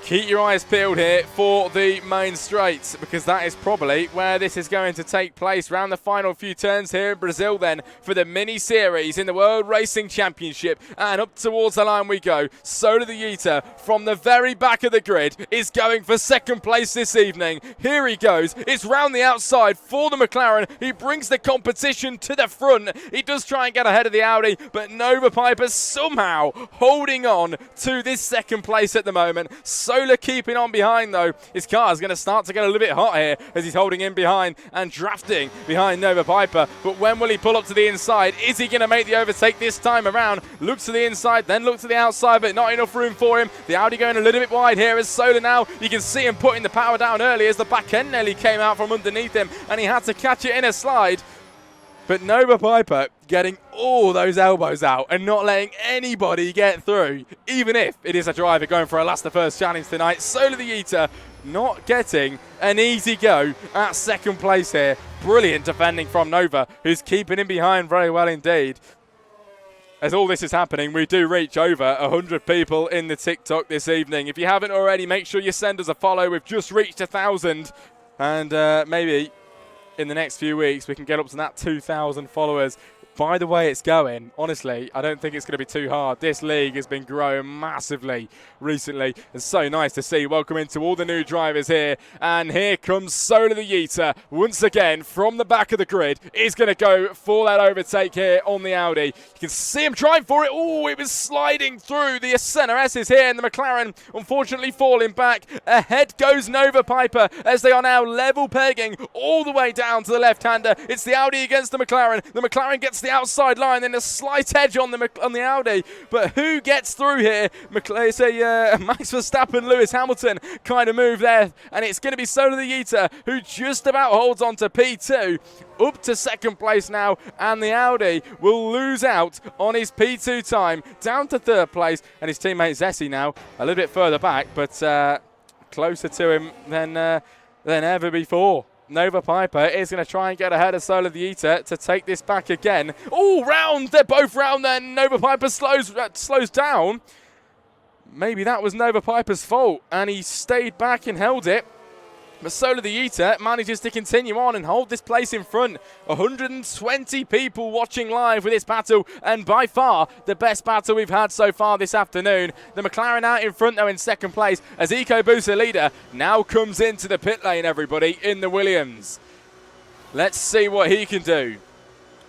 Keep your eyes peeled here for the main straights, because that is probably where this is going to take place. Round the final few turns here in Brazil then for the mini-series in the World Racing Championship. And up towards the line we go. Solar the Yeeter from the very back of the grid is going for second place this evening. Here he goes. It's round the outside for the McLaren. He brings the competition to the front. He does try and get ahead of the Audi, but Nova Piper somehow holding on to this second place at the moment. Solar Solar keeping on behind, though. His car is going to start to get a little bit hot here as he's holding in behind and drafting behind Nova Piper. But when will he pull up to the inside? Is he going to make the overtake this time around? Looks to the inside, then looks to the outside, but not enough room for him. The Audi going a little bit wide here as Solar now. You can see him putting the power down early as the back end nearly came out from underneath him, and he had to catch it in a slide. But Nova Piper getting all those elbows out and not letting anybody get through, even if it is a driver going for a last to first challenge tonight. Solar the Eater not getting an easy go at second place here. Brilliant defending from Nova, who's keeping him behind very well indeed. As all this is happening, we do reach over 100 people in the TikTok this evening. If you haven't already, make sure you send us a follow. We've just reached 1,000, and maybe in the next few weeks we can get up to that 2,000 followers. By the way it's going, honestly, I don't think it's going to be too hard. This league has been growing massively recently. It's so nice to see. Welcome into all the new drivers here. And here comes Solar the Yeeter once again from the back of the grid. He's going to go for that overtake here on the Audi. You can see him trying for it. Oh, it was sliding through the Senna S's here, and the McLaren unfortunately falling back. Ahead goes Nova Piper as they are now level pegging all the way down to the left-hander. It's the Audi against the McLaren. The McLaren gets the outside line, then a slight edge on the Audi, but who gets through here? It's a Max Verstappen, Lewis Hamilton kind of move there, and it's going to be Solar the Yeeter who just about holds on to P2 up to second place now, and the Audi will lose out on his P2 time down to third place, and his teammate Zessi now a little bit further back, but closer to him than ever before. Nova Piper is going to try and get ahead of Solar the Eater to take this back again. Oh, round! They're both round then. Nova Piper slows down. Maybe that was Nova Piper's fault, and he stayed back and held it. But Solar the Eater manages to continue on and hold this place in front. 120 people watching live with this battle, and by far the best battle we've had so far this afternoon. The McLaren out in front though in second place as EcoBoost, the leader, now comes into the pit lane, everybody, in the Williams. Let's see what he can do.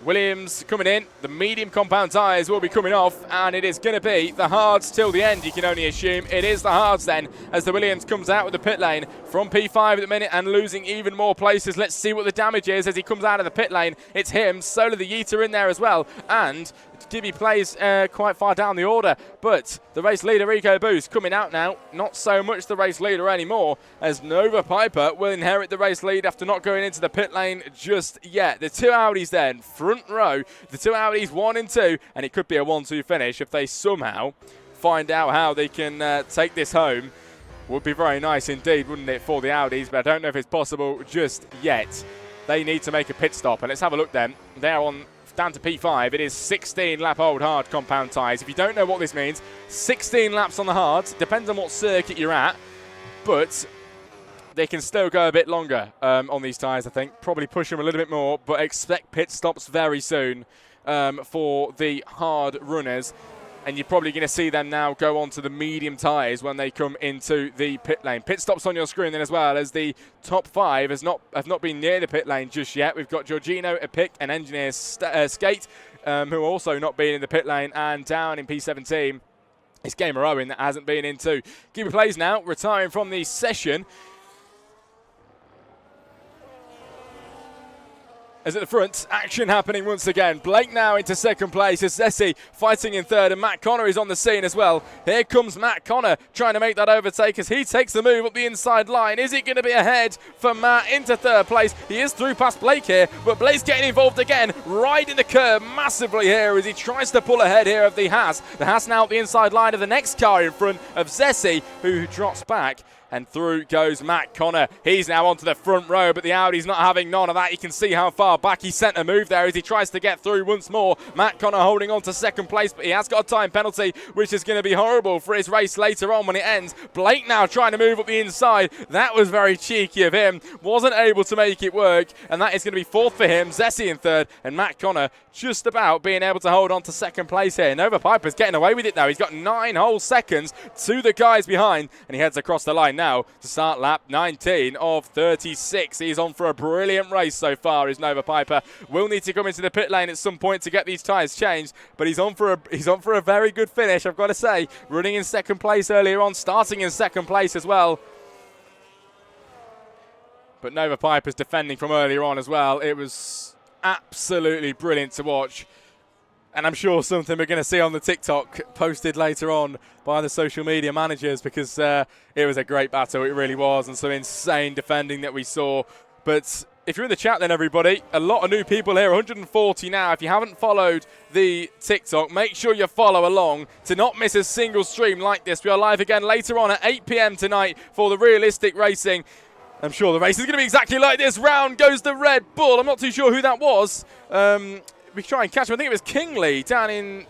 Williams coming in, the medium compound tyres will be coming off, and it is going to be the hards till the end. You can only assume it is the hards then, as the Williams comes out with the pit lane from P5 at the minute and losing even more places. Let's see what the damage is as he comes out of the pit lane. It's him, Solar the Yeeter in there as well, and Gibby plays quite far down the order, but the race leader EcoBoost coming out now. Not so much the race leader anymore, as Nova Piper will inherit the race lead after not going into the pit lane just yet. The two Audis then, front row, the two Audis 1 and 2, and it could be a 1-2 finish if they somehow find out how they can take this home. Would be very nice indeed, wouldn't it, for the Audis, but I don't know if it's possible just yet. They need to make a pit stop, and let's have a look then. They're on down to P5. It is 16 lap old hard compound tyres. If you don't know what this means, 16 laps on the hards. Depends on what circuit you're at, but they can still go a bit longer on these tyres, I think. Probably push them a little bit more, but expect pit stops very soon for the hard runners. And you're probably going to see them now go on to the medium tyres when they come into the pit lane. Pit stops on your screen then as well, as the top 5 have not been near the pit lane just yet. We've got Giorgino, Epic, and Engineer Skate, who also not been in the pit lane, and down in P17. It's Gamer Owen that hasn't been in too. Keeper plays now, retiring from the session. As at the front, action happening once again. Blake now into second place as Zessi fighting in third, and Matt Connor is on the scene as well. Here comes Matt Connor trying to make that overtake as he takes the move up the inside line. Is it going to be ahead for Matt into third place? He is through past Blake here, but Blake's getting involved again, riding the curb massively here as he tries to pull ahead here of the Haas. The Haas now up the inside line of the next car in front of Zessi, who drops back. And through goes Matt Connor. He's now onto the front row, but the Audi's not having none of that. You can see how far back he sent a move there as he tries to get through once more. Matt Connor holding on to second place, but he has got a time penalty, which is going to be horrible for his race later on when it ends. Blake now trying to move up the inside. That was very cheeky of him. Wasn't able to make it work, and that is going to be fourth for him. Zessi in third, and Matt Connor just about being able to hold on to second place here. Nova Piper's getting away with it now. He's got 9 whole seconds to the guys behind, and he heads across the line. now to start lap 19 of 36. He's on for a brilliant race so far, is Nova Piper. Will need to come into the pit lane at some point to get these tyres changed, but he's on for a very good finish, I've got to say. Running in second place earlier on, starting in second place as well. But Nova Piper's defending from earlier on as well. It was absolutely brilliant to watch. And I'm sure something we're going to see on the TikTok posted later on by the social media managers, because it was a great battle, it really was, and some insane defending that we saw. But if you're in the chat then, everybody, a lot of new people here, 140 now. If you haven't followed the TikTok, make sure you follow along to not miss a single stream like this. We are live again later on at 8 p.m. tonight for the Realistic Racing. I'm sure the race is going to be exactly like this. Round goes the Red Bull. I'm not too sure who that was. We try and catch him. I think it was Kingley down in...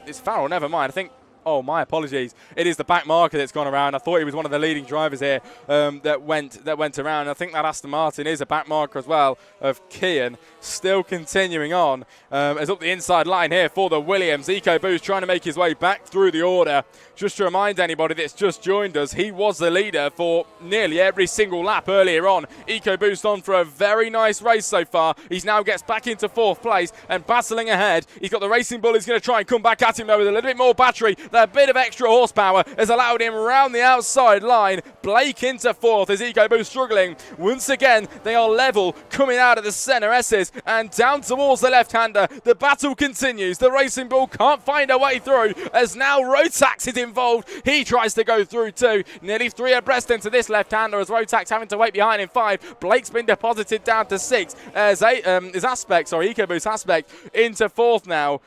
It's Farrell, never mind. I think... Oh, my apologies. It is the back marker that's gone around. I thought he was one of the leading drivers here that went around. I think that Aston Martin is a back marker as well of Kian. Still continuing on. As up the inside line here for the Williams. EcoBoost trying to make his way back through the order. Just to remind anybody that's just joined us, he was the leader for nearly every single lap earlier on. EcoBoost on for a very nice race so far. He now gets back into fourth place and battling ahead. He's got the Racing Bull. He's going to try and come back at him though with a little bit more battery. That bit of extra horsepower has allowed him round the outside line. Blake into fourth as EcoBoost struggling. Once again, they are level coming out of the centre S's and down towards the left-hander. The battle continues. The Racing Bull can't find a way through as now Rotax is involved. He tries to go through too. Nearly three abreast into this left-hander as Rotax having to wait behind in five. Blake's been deposited down to six as EcoBoost Aspect into fourth now,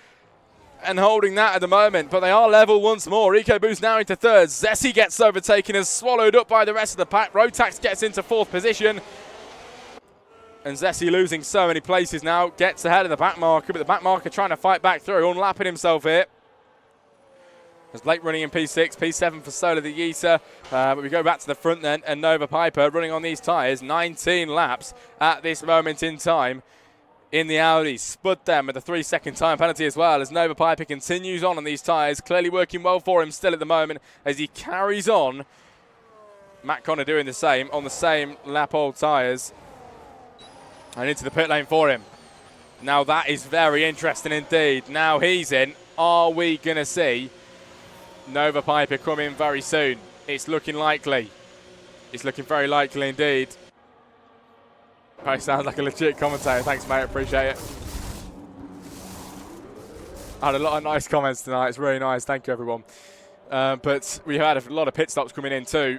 and holding that at the moment, but they are level once more. EcoBoost now into third. Zessi gets overtaken and swallowed up by the rest of the pack. Rotax gets into fourth position. And Zessi losing so many places now. Gets ahead of the back marker, but the back marker trying to fight back through, unlapping himself here. There's Blake running in P6, P7 for Solar the Yeeter. But we go back to the front then, and Nova Piper running on these tyres. 19 laps at this moment in time. In the Audi, spud them with a 3-second time penalty as well as Nova Piper continues on these tyres. Clearly working well for him still at the moment as he carries on. Matt Connor doing the same on the same lap old tyres. And into the pit lane for him. Now that is very interesting indeed. Now he's in. Are we going to see Nova Piper come in very soon? It's looking likely. It's looking very likely indeed. Probably sounds like a legit commentator. Thanks, mate. Appreciate it. I had a lot of nice comments tonight. It's really nice. Thank you, everyone. But we had a lot of pit stops coming in too.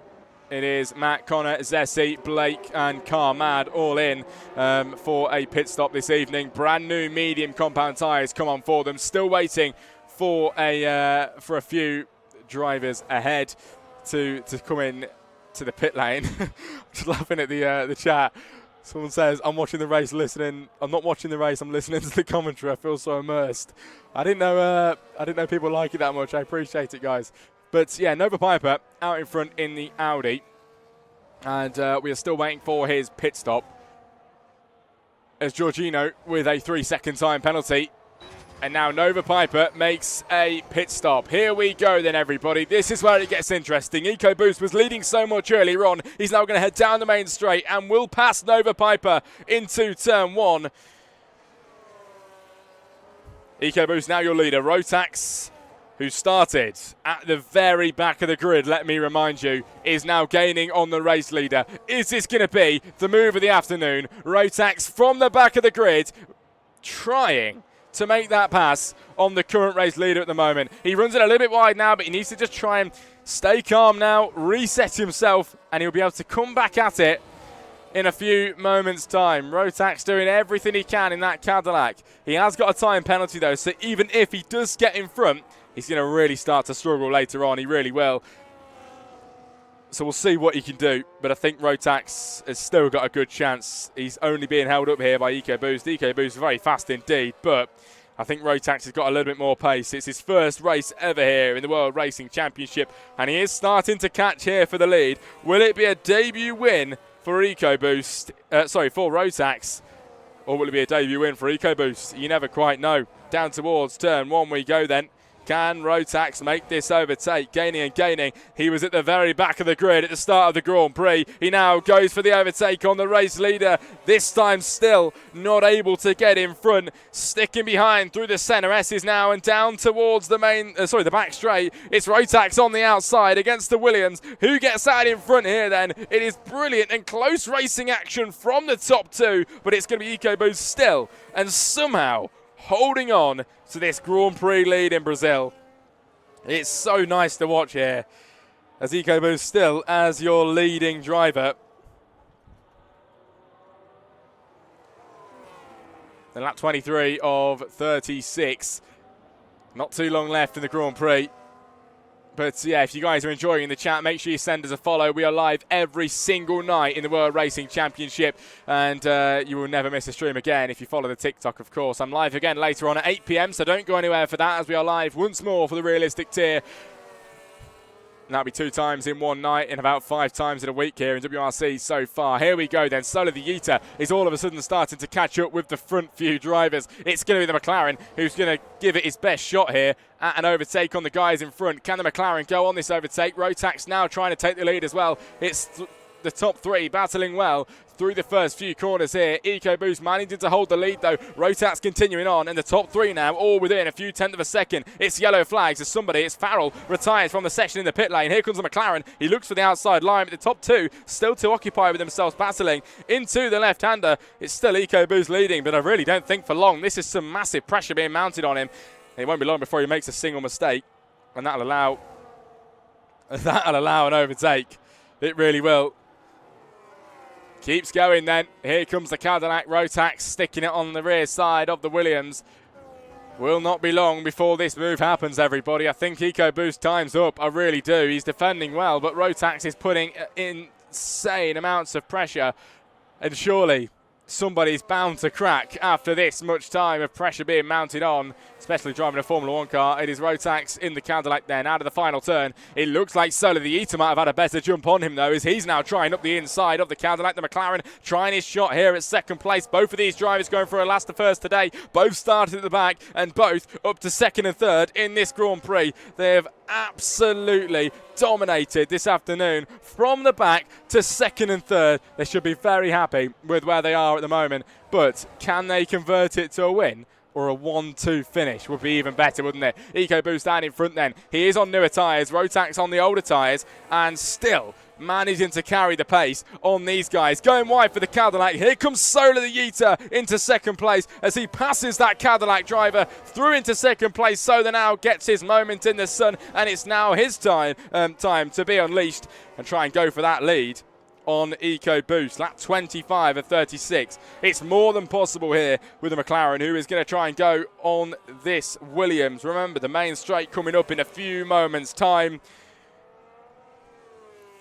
It is Matt, Connor, Zessi, Blake and Carmad all in for a pit stop this evening. Brand new medium compound tyres come on for them. Still waiting for a few drivers ahead to come in to the pit lane. Just laughing at the chat. Someone says, I'm watching the race listening. I'm not watching the race, I'm listening to the commentary. I feel so immersed. I didn't know people like it that much. I appreciate it, guys. But yeah, Nova Piper out in front in the Audi. And we are still waiting for his pit stop. As Giorgino with a 3-second time penalty. And now Nova Piper makes a pit stop. Here we go then, everybody. This is where it gets interesting. EcoBoost was leading so much earlier on. He's now going to head down the main straight and will pass Nova Piper into turn one. EcoBoost now your leader. Rotax, who started at the very back of the grid, let me remind you, is now gaining on the race leader. Is this going to be the move of the afternoon? Rotax from the back of the grid, trying to make that pass on the current race leader at the moment. He runs it a little bit wide now, but he needs to just try and stay calm now, reset himself, and he'll be able to come back at it in a few moments' time. Rotax doing everything he can in that Cadillac. He has got a time penalty, though, so even if he does get in front, he's going to really start to struggle later on. He really will. So we'll see what he can do, but I think Rotax has still got a good chance. He's only being held up here by EcoBoost. EcoBoost is very fast indeed, but I think Rotax has got a little bit more pace. It's his first race ever here in the World Racing Championship, and he is starting to catch here for the lead. Will it be a debut win for EcoBoost? For Rotax, or will it be a debut win for EcoBoost? You never quite know. Down towards turn one we go then. Can Rotax make this overtake? Gaining and gaining. He was at the very back of the grid at the start of the Grand Prix. He now goes for the overtake on the race leader. This time still not able to get in front. Sticking behind through the centre S's now and down towards the the back straight. It's Rotax on the outside against the Williams. Who gets out in front here then? It is brilliant and close racing action from the top two, but it's going to be EcoBoost still and somehow holding on to this Grand Prix lead in Brazil. It's so nice to watch here as EcoBoost still as your leading driver. And lap 23 of 36. Not too long left in the Grand Prix. But yeah, if you guys are enjoying the chat, make sure you send us a follow. We are live every single night in the World Racing Championship, and you will never miss a stream again if you follow the TikTok, of course. I'm live again later on at 8 p.m, so don't go anywhere for that, as we are live once more for the realistic tier. And that'll be 2 times in one night and about 5 times in a week here in WRC so far. Here we go then. Solar the Yeeter is all of a sudden starting to catch up with the front few drivers. It's going to be the McLaren who's going to give it his best shot here at an overtake on the guys in front. Can the McLaren go on this overtake? Rotax now trying to take the lead as well. It's the top 3 battling well through the first few corners here. EcoBoost managing to hold the lead though. Rotax continuing on, and the top 3 now all within a few tenths of a second. It's yellow flags as it's Farrell retires from the session in the pit lane. Here comes the McLaren. He looks for the outside line, but the top 2 still to occupy with themselves, battling into the left-hander. It's still EcoBoost leading, but I really don't think for long. This is some massive pressure being mounted on him. It won't be long before he makes a single mistake, and that'll allow an overtake. It really will. Keeps going then. Here comes the Cadillac. Rotax sticking it on the rear side of the Williams. Will not be long before this move happens, everybody. I think EcoBoost time's up. I really do. He's defending well, but Rotax is putting insane amounts of pressure. And surely somebody's bound to crack after this much time of pressure being mounted on, especially driving a Formula 1 car. It is Rotax in the Cadillac then, out of the final turn. It looks like Solar the Yeeter might have had a better jump on him though, as he's now trying up the inside of the Cadillac. The McLaren trying his shot here at second place. Both of these drivers going for a last to first today. Both started at the back and both up to second and third in this Grand Prix. They have absolutely dominated this afternoon from the back to second and third. They should be very happy with where they are at the moment, but can they convert it to a win? Or a 1-2 finish would be even better, wouldn't it? EcoBoost down in front then. He is on newer tyres, Rotax on the older tyres, and still managing to carry the pace on these guys. Going wide for the Cadillac. Here comes Solar the Yeeter into second place as he passes that Cadillac driver through into second place. Solar now gets his moment in the sun, and it's now his time to be unleashed and try and go for that lead on EcoBoost. Lap 25 of 36. It's more than possible here with the McLaren, who is going to try and go on this Williams. Remember, the main straight coming up in a few moments' time.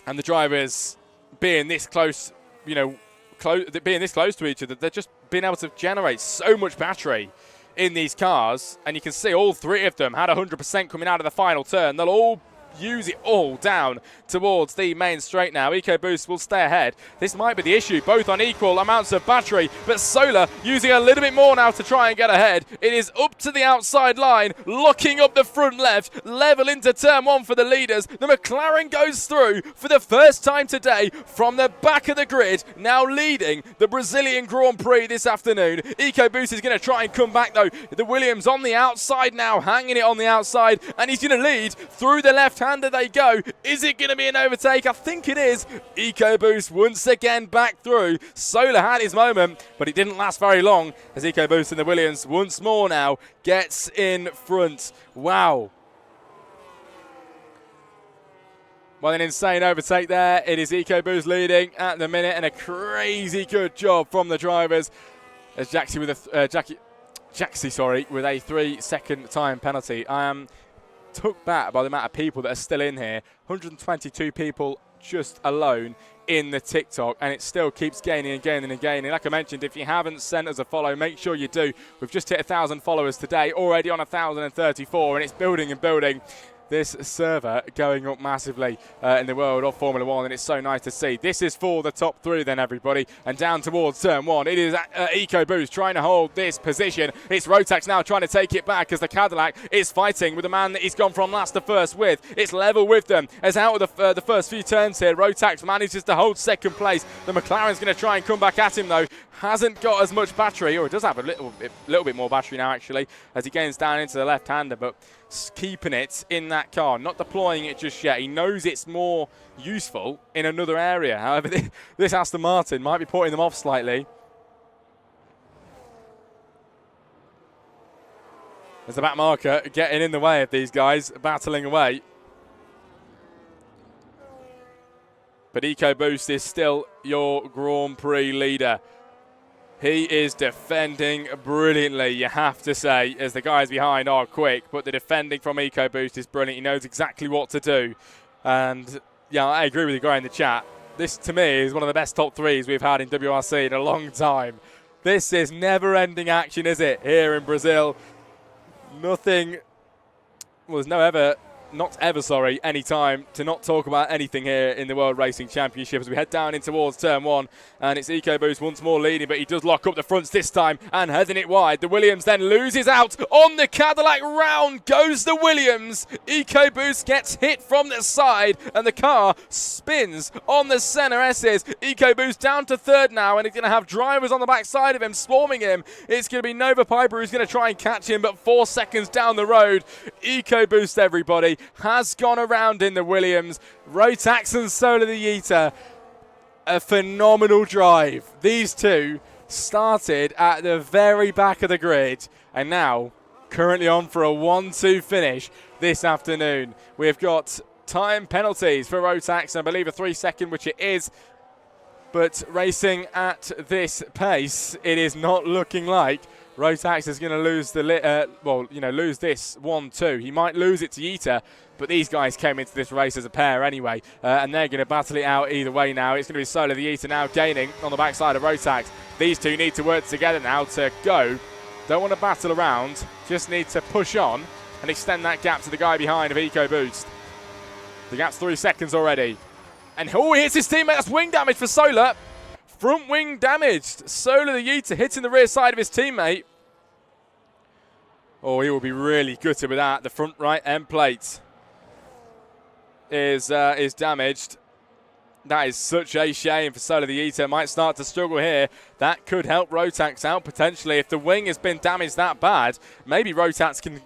And the drivers being this close, being this close to each other, they're just being able to generate so much battery in these cars. And you can see all 3 of them had 100% coming out of the final turn. They'll all use it all down towards the main straight now. EcoBoost will stay ahead. This might be the issue, both on equal amounts of battery, but Solar using a little bit more now to try and get ahead. It is up to the outside line, locking up the front left, level into turn 1 for the leaders. The McLaren goes through for the first time today from the back of the grid, now leading the Brazilian Grand Prix this afternoon. EcoBoost is going to try and come back though. The Williams on the outside now, hanging it on the outside, and he's going to lead through the left-hander they go. Is it going to be an overtake? I think it is. EcoBoost once again back through. Solar had his moment, but it didn't last very long as EcoBoost and the Williams once more now gets in front. Wow. Well, an insane overtake there. It is EcoBoost leading at the minute, and a crazy good job from the drivers as Jaxie with a 3-second time penalty. I am took back by the amount of people that are still in here. 122 people just alone in the TikTok, and it still keeps gaining and gaining and gaining. Like I mentioned, if you haven't sent us a follow, make sure you do. We've just hit 1,000 followers today, already on 1,034, and it's building and building. this server going up massively in the world of Formula One, and it's so nice to see. This is for the top three then, everybody, and down towards turn one. It is EcoBoost trying to hold this position. It's Rotax now trying to take it back as the Cadillac is fighting with the man that he's gone from last to first with. It's level with them as out of the first few turns here. Rotax manages to hold second place. The McLaren's going to try and come back at him though. Hasn't got as much battery, or it does have a little bit more battery now actually, as he gains down into the left-hander, but keeping it in that car, not deploying it just yet. He knows it's more useful in another area. However, this Aston Martin might be putting them off slightly. As the back marker getting in the way of these guys, battling away. But EcoBoost is still your Grand Prix leader. He is defending brilliantly, you have to say, as the guys behind are quick, but the defending from EcoBoost is brilliant. He knows exactly what to do. And, yeah, I agree with the guy in the chat. This, to me, is one of the best top threes we've had in WRC in a long time. This is never-ending action, is it, here in Brazil? Nothing, well, there's not ever, any time to not talk about anything here in the World Racing Championship as we head down in towards turn one, and it's EcoBoost once more leading, but he does lock up the fronts this time and heading it wide. The Williams then loses out on the Cadillac. Round goes the Williams. EcoBoost gets hit from the side and the car spins on the Senna S's. EcoBoost down to third now, and he's going to have drivers on the back side of him swarming him. It's going to be Nova Piper who's going to try and catch him, but 4 seconds down the road. EcoBoost, everybody, has gone around in the Williams. Rotax and Solar the Yeeter, a phenomenal drive. These two started at the very back of the grid and now currently on for a 1-2 finish this afternoon. We've got time penalties for Rotax, and I believe a 3-second, which it is. But racing at this pace, it is not looking like Rotax is going to lose lose this 1-2. He might lose it to Yeeter, but these guys came into this race as a pair anyway, and they're going to battle it out either way now. It's going to be Solar the Yeeter now gaining on the backside of Rotax. These two need to work together now to go. Don't want to battle around, just need to push on and extend that gap to the guy behind of EcoBoost. The gap's 3 seconds already. And he hits his teammate. That's wing damage for Solar. Front wing damaged. Solar the Yeeter hitting the rear side of his teammate. Oh, he will be really gutted with that. The front right end plate is damaged. That is such a shame for Solar the Yeeter. Might start to struggle here. That could help Rotax out potentially. If the wing has been damaged that bad, maybe Rotax can,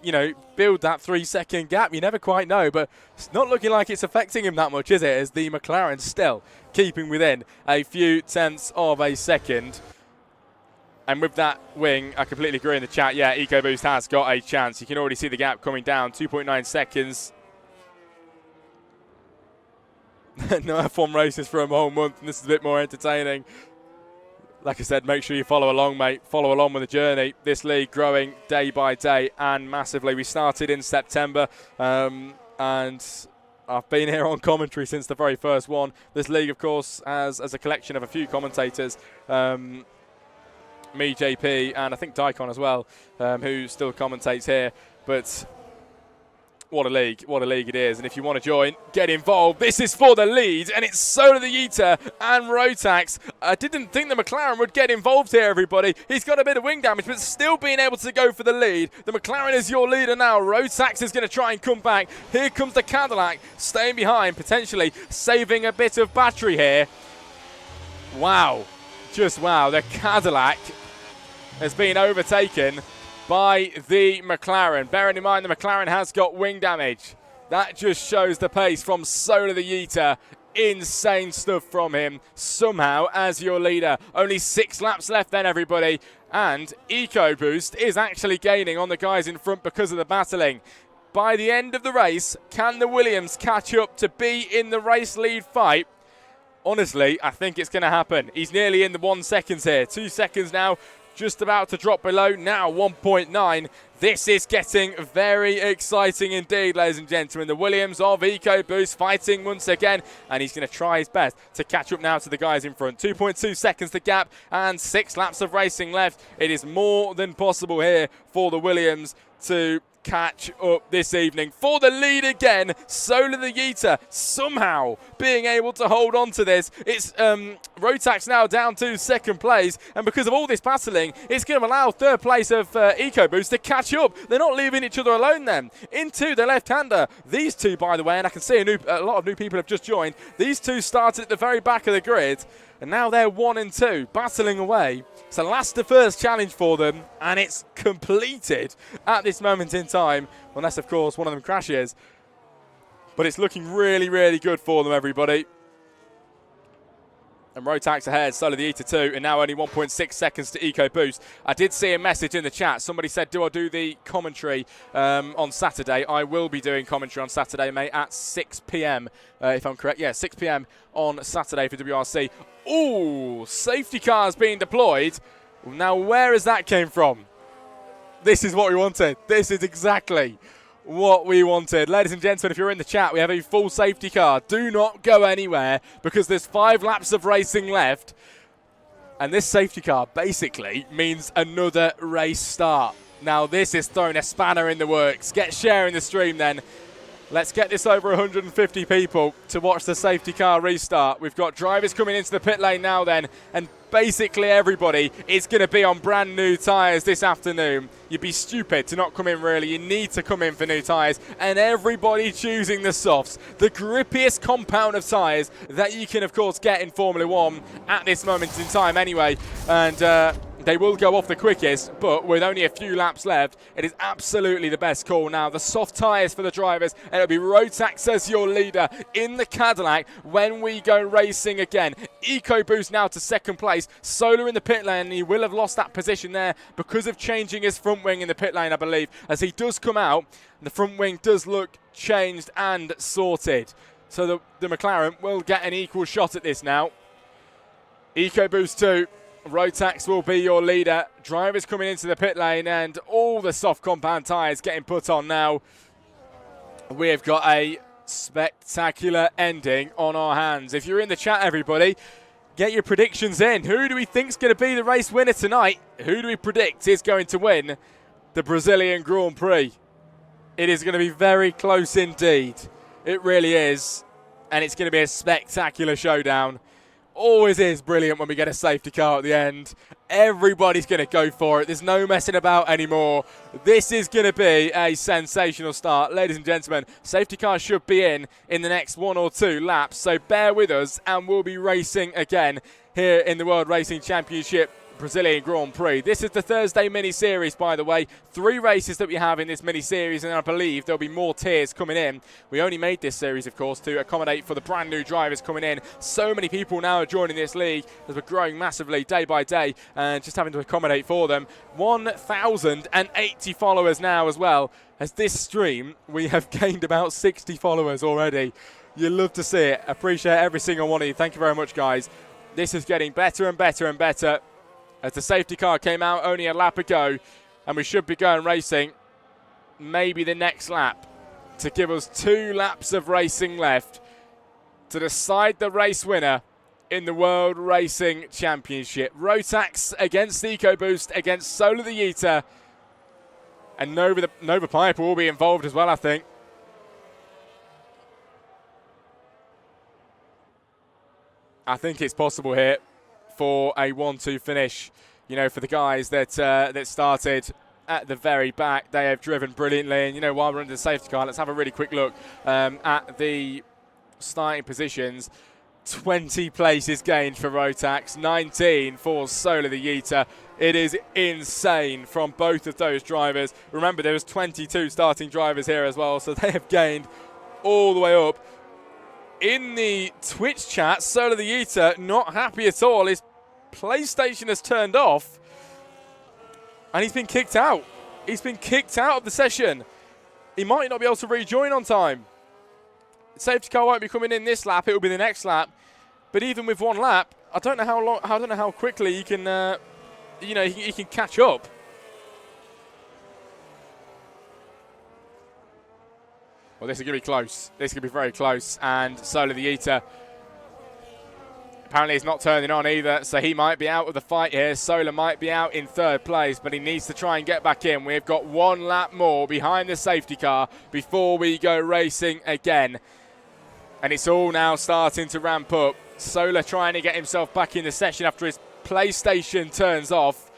build that 3-second gap. You never quite know, but it's not looking like it's affecting him that much, is it? As the McLaren still keeping within a few tenths of a second. And with that wing, I completely agree in the chat. Yeah, EcoBoost has got a chance. You can already see the gap coming down. 2.9 seconds. No F1 races for a whole month, and this is a bit more entertaining. Like I said, make sure you follow along, mate. Follow along with the journey. This league growing day by day and massively. We started in September, and I've been here on commentary since the very first one. This league, of course, has a collection of a few commentators. Me, JP, and I think Daikon as well, who still commentates here. But what a league it is. And if you want to join, get involved. This is for the lead, and it's Solar the Yeeter and Rotax. I didn't think the McLaren would get involved here, everybody. He's got a bit of wing damage, but still being able to go for the lead. The McLaren is your leader now. Rotax is going to try and come back. Here comes the Cadillac, staying behind, potentially saving a bit of battery here. Wow. Just wow. The Cadillac has been overtaken by the McLaren. Bearing in mind the McLaren has got wing damage. That just shows the pace from Solar the Yeeter. Insane stuff from him. Somehow as your leader. Only 6 laps left then, everybody. And EcoBoost is actually gaining on the guys in front because of the battling. By the end of the race, can the Williams catch up to be in the race lead fight? Honestly, I think it's going to happen. He's nearly in the 1 seconds here. 2 seconds now. Just about to drop below, now 1.9. This is getting very exciting indeed, ladies and gentlemen. The Williams of EcoBoost fighting once again, and he's going to try his best to catch up now to the guys in front. 2.2 seconds the gap and 6 laps of racing left. It is more than possible here for the Williams to catch up this evening. For the lead again, Solar the Yeeter somehow being able to hold on to this. It's Rotax now down to second place, and because of all this battling, it's going to allow third place of EcoBoost to catch up. They're not leaving each other alone then. Into the left-hander. These two, by the way, and I can see a lot of new people have just joined. These two started at the very back of the grid, and now they're 1 and 2, battling away. It's the last to first challenge for them, and it's completed at this moment in time, unless, of course, one of them crashes. But it's looking really, really good for them, everybody. And Rotax ahead, Solar the Yeeter 2, and now only 1.6 seconds to EcoBoost. I did see a message in the chat. Somebody said, do I do the commentary on Saturday? I will be doing commentary on Saturday, mate, at 6 p.m, if I'm correct. Yeah, 6 p.m. on Saturday for WRC. Ooh, safety cars being deployed. Now, where has that came from? This is what we wanted. This is exactly what we wanted. Ladies and gentlemen, if you're in the chat, we have a full safety car. Do not go anywhere because there's 5 laps of racing left. And this safety car basically means another race start. Now, this is throwing a spanner in the works. Get sharing the stream then. Let's get this over 150 people to watch the safety car restart. We've got drivers coming into the pit lane now then, and basically everybody is going to be on brand new tyres this afternoon. You'd be stupid to not come in, really. You need to come in for new tyres, and everybody choosing the softs, the grippiest compound of tyres that you can, of course, get in Formula 1 at this moment in time anyway. And they will go off the quickest, but with only a few laps left, it is absolutely the best call now. The soft tyres for the drivers, and it'll be Rotax as your leader in the Cadillac when we go racing again. EcoBoost now to second place. Solar in the pit lane, and he will have lost that position there because of changing his front wing in the pit lane, I believe. As he does come out, the front wing does look changed and sorted. So the McLaren will get an equal shot at this now. EcoBoost 2. Rotax will be your leader. Drivers coming into the pit lane, and all the soft compound tyres getting put on now. We've got a spectacular ending on our hands. If you're in the chat, everybody, get your predictions in. Who do we think's going to be the race winner tonight? Who do we predict is going to win the Brazilian Grand Prix? It is going to be very close indeed. It really is. And it's going to be a spectacular showdown. Always is brilliant when we get a safety car at the end. Everybody's going to go for it. There's no messing about anymore. This is going to be a sensational start. Ladies and gentlemen, safety car should be in the next 1 or 2 laps. So bear with us, and we'll be racing again here in the World Racing Championship Brazilian Grand Prix. This is the Thursday mini-series, by the way. 3 races that we have in this mini-series, and I believe there'll be more tiers coming in. We only made this series, of course, to accommodate for the brand new drivers coming in. So many people now are joining this league as we're growing massively day by day, and just having to accommodate for them. 1,080 followers now as well. As this stream, we have gained about 60 followers already. You love to see it. Appreciate every single one of you. Thank you very much, guys. This is getting better and better and better. As the safety car came out only a lap ago, and we should be going racing maybe the next lap to give us 2 laps of racing left to decide the race winner in the World Racing Championship. Rotax against EcoBoost against Solar the Yeeter, and Nova Piper will be involved as well, I think. I think it's possible here for a 1-2 finish, you know, for the guys that started at the very back. They have driven brilliantly, and, you know, while we're under the safety car, let's have a really quick look at the starting positions. 20 places gained for Rotax, 19 for Solar the Yeeter. It is insane from both of those drivers. Remember, there was 22 starting drivers here as well, so they have gained all the way up. In the Twitch chat, Solar the Yeeter not happy at all. His PlayStation has turned off, and he's been kicked out. He's been kicked out of the session. He might not be able to rejoin on time. Safety car won't be coming in this lap. It will be the next lap. But even with 1 lap, I don't know how long. I don't know how quickly he can, you know, he can catch up. Well, this is going to be close. This is going to be very close. And Solar the Yeeter Apparently he's not turning on either, so he might be out of the fight here. Solar might be out in third place, but he needs to try and get back in. We've got one lap more behind the safety car before we go racing again. And it's all now starting to ramp up. Solar trying to get himself back in the session after his PlayStation turns off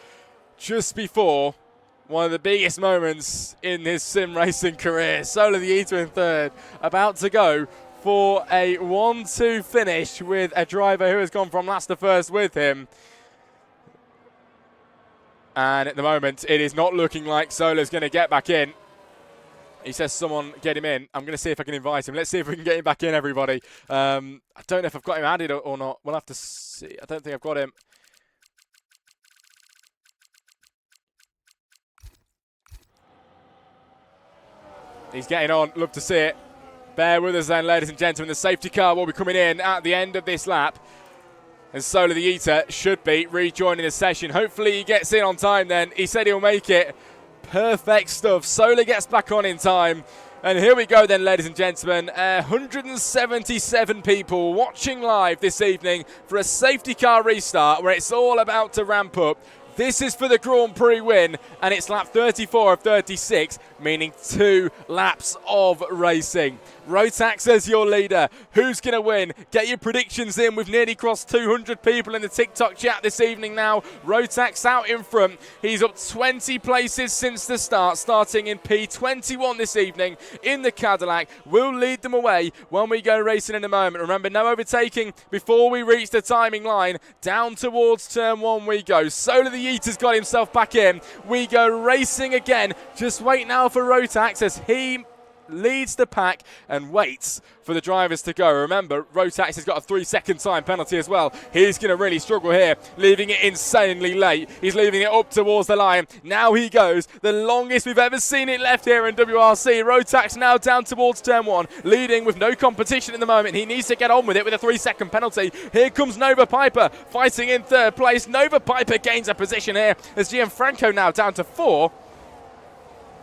just before one of the biggest moments in his sim racing career. Solar the Eater in third, about to go for a 1-2 finish with a driver who has gone from last to first with him. And at the moment, it is not looking like Solar's going to get back in. He says someone get him in. I'm going to see if I can invite him. Let's see if we can get him back in, everybody. I don't know if I've got him added or not. We'll have to see. I don't think I've got him. He's getting on. Love to see it. Bear with us then, ladies and gentlemen. The safety car will be coming in at the end of this lap. And Solar the Eater should be rejoining the session. Hopefully he gets in on time then. He said he'll make it. Perfect stuff. Solar gets back on in time. And here we go then, ladies and gentlemen. 177 people watching live this evening for a safety car restart where it's all about to ramp up. This is for the Grand Prix win, and it's lap 34 of 36, meaning 2 laps of racing. Rotax as your leader. Who's going to win? Get your predictions in. We've nearly crossed 200 people in the TikTok chat this evening now. Rotax out in front. He's up 20 places since the start, starting in P21 this evening in the Cadillac. We'll lead them away when we go racing in a moment. Remember, no overtaking before we reach the timing line. Down towards turn 1 we go. Solar the Eater's got himself back in. We go racing again. Just wait now for Rotax as he leads the pack and waits for the drivers to go. Remember, Rotax has got a 3-second time penalty as well. He's going to really struggle here, leaving it insanely late. He's leaving it up towards the line. Now he goes. The longest we've ever seen it left here in WRC. Rotax now down towards turn 1, leading with no competition in the moment. He needs to get on with it with a 3-second penalty. Here comes Nova Piper fighting in third place. Nova Piper gains a position here as Gianfranco now down to 4.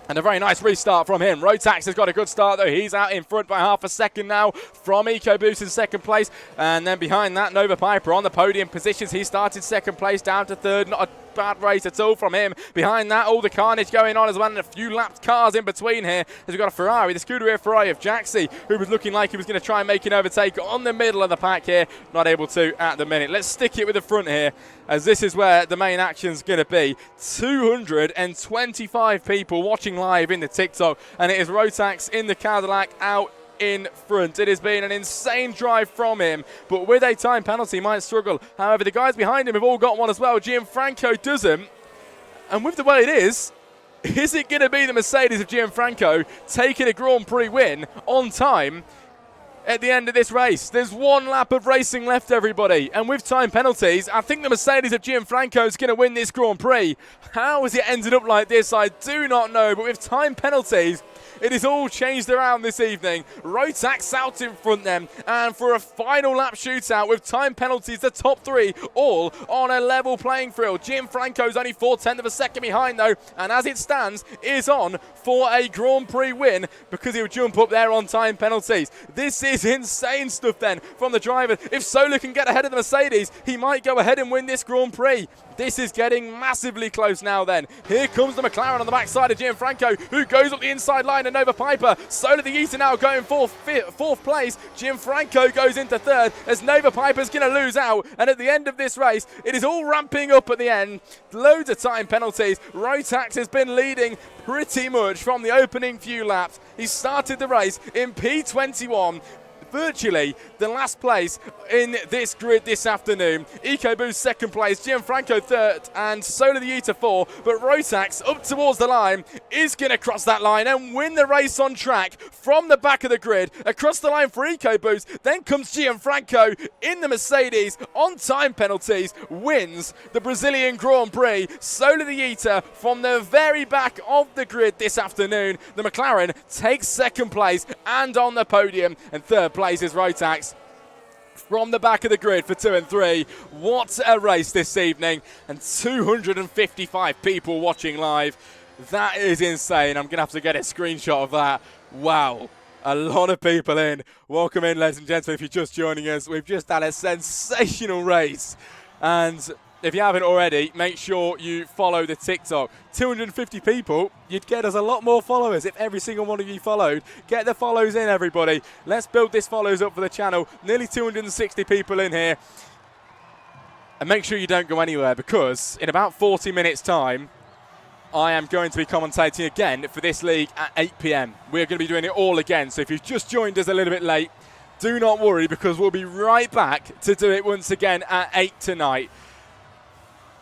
And a very nice restart from him. Rotax has got a good start, though. He's out in front by half a second now from EcoBoost in second place. And then behind that, Nova Piper on the podium positions. He started second place down to third. Not a bad race at all from him. Behind that, all the carnage going on as well, and a few lapped cars in between here. As we've got a Ferrari, the Scuderia Ferrari of Jaxi, who was looking like he was going to try and make an overtake on the middle of the pack here. Not able to at the minute. Let's stick it with the front here, as this is where the main action's going to be. 225 people watching live in the TikTok, and it is Rotax in the Cadillac out in front. It has been an insane drive from him, but with a time penalty might struggle. However, the guys behind him have all got one as well. Gianfranco doesn't, and with the way it is it going to be the Mercedes of Gianfranco taking a Grand Prix win on time at the end of this race? There's 1 lap of racing left, everybody, and with time penalties, I think the Mercedes of Gianfranco is going to win this Grand Prix. How has it ended up like this? I do not know, but with time penalties, it is all changed around this evening. Rotax out in front then, and for a final lap shootout with time penalties, the top 3 all on a level playing field. Gianfranco's only 4/10 of a second behind though, and as it stands, is on for a Grand Prix win because he'll jump up there on time penalties. This is insane stuff then from the driver. If Solar can get ahead of the Mercedes, he might go ahead and win this Grand Prix. This is getting massively close now then. Here comes the McLaren on the backside of Gianfranco, who goes up the inside line to Nova Piper. Solar the Eater now going fourth place. Gianfranco goes into third as Nova Piper's going to lose out. And at the end of this race, it is all ramping up at the end. Loads of time penalties. Rotax has been leading pretty much from the opening few laps. He started the race in P21. Virtually the last place in this grid this afternoon. EcoBoost second place, Gianfranco third, and Solar the Eater 4. But Rotax up towards the line is going to cross that line and win the race on track from the back of the grid. Across the line for EcoBoost. Then comes Gianfranco in the Mercedes on time penalties, wins the Brazilian Grand Prix. Solar the Eater from the very back of the grid this afternoon. The McLaren takes second place and on the podium, and third place is Rotax from the back of the grid for 2 and 3. What a race this evening, and 255 people watching live. That is insane. I'm going to have to get a screenshot of that. Wow. A lot of people in. Welcome in, ladies and gentlemen, if you're just joining us. We've just had a sensational race. And if you haven't already, make sure you follow the TikTok. 250 people, you'd get us a lot more followers if every single one of you followed. Get the follows in, everybody. Let's build this follows up for the channel. Nearly 260 people in here. And make sure you don't go anywhere, because in about 40 minutes' time, I am going to be commentating again for this league at 8 p.m. We're going to be doing it all again. So if you've just joined us a little bit late, do not worry, because we'll be right back to do it once again at 8 tonight.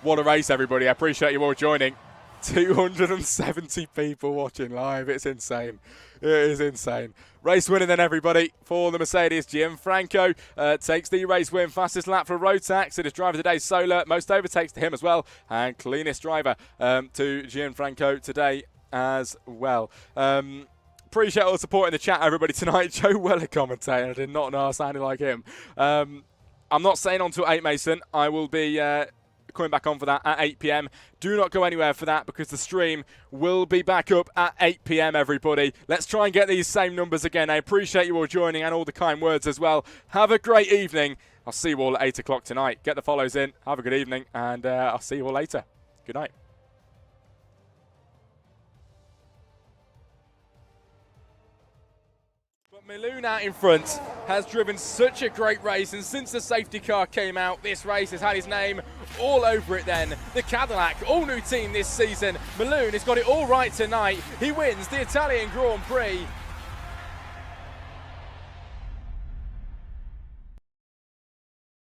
What a race, everybody. I appreciate you all joining. 270 people watching live. It's insane. It is insane. Race winner then, everybody, for the Mercedes. Gianfranco takes the race win. Fastest lap for Rotax. It is driver today, Solar. Most overtakes to him as well. And cleanest driver to Gianfranco today as well. Appreciate all the support in the chat, everybody, tonight. Joe Weller commentating. I did not know I sounded like him. I'm not staying on till 8, Mason. I will be coming back on for that at 8 p.m. Do not go anywhere for that, because the stream will be back up at 8 p.m, everybody. Let's try and get these same numbers again. I appreciate you all joining and all the kind words as well. Have a great evening. I'll see you all at 8 o'clock tonight. Get the follows in. Have a good evening, and I'll see you all later. Good night. Milun out in front has driven such a great race, and since the safety car came out, this race has had his name all over it then. The Cadillac, all new team this season. Milun has got it all right tonight. He wins the Italian Grand Prix.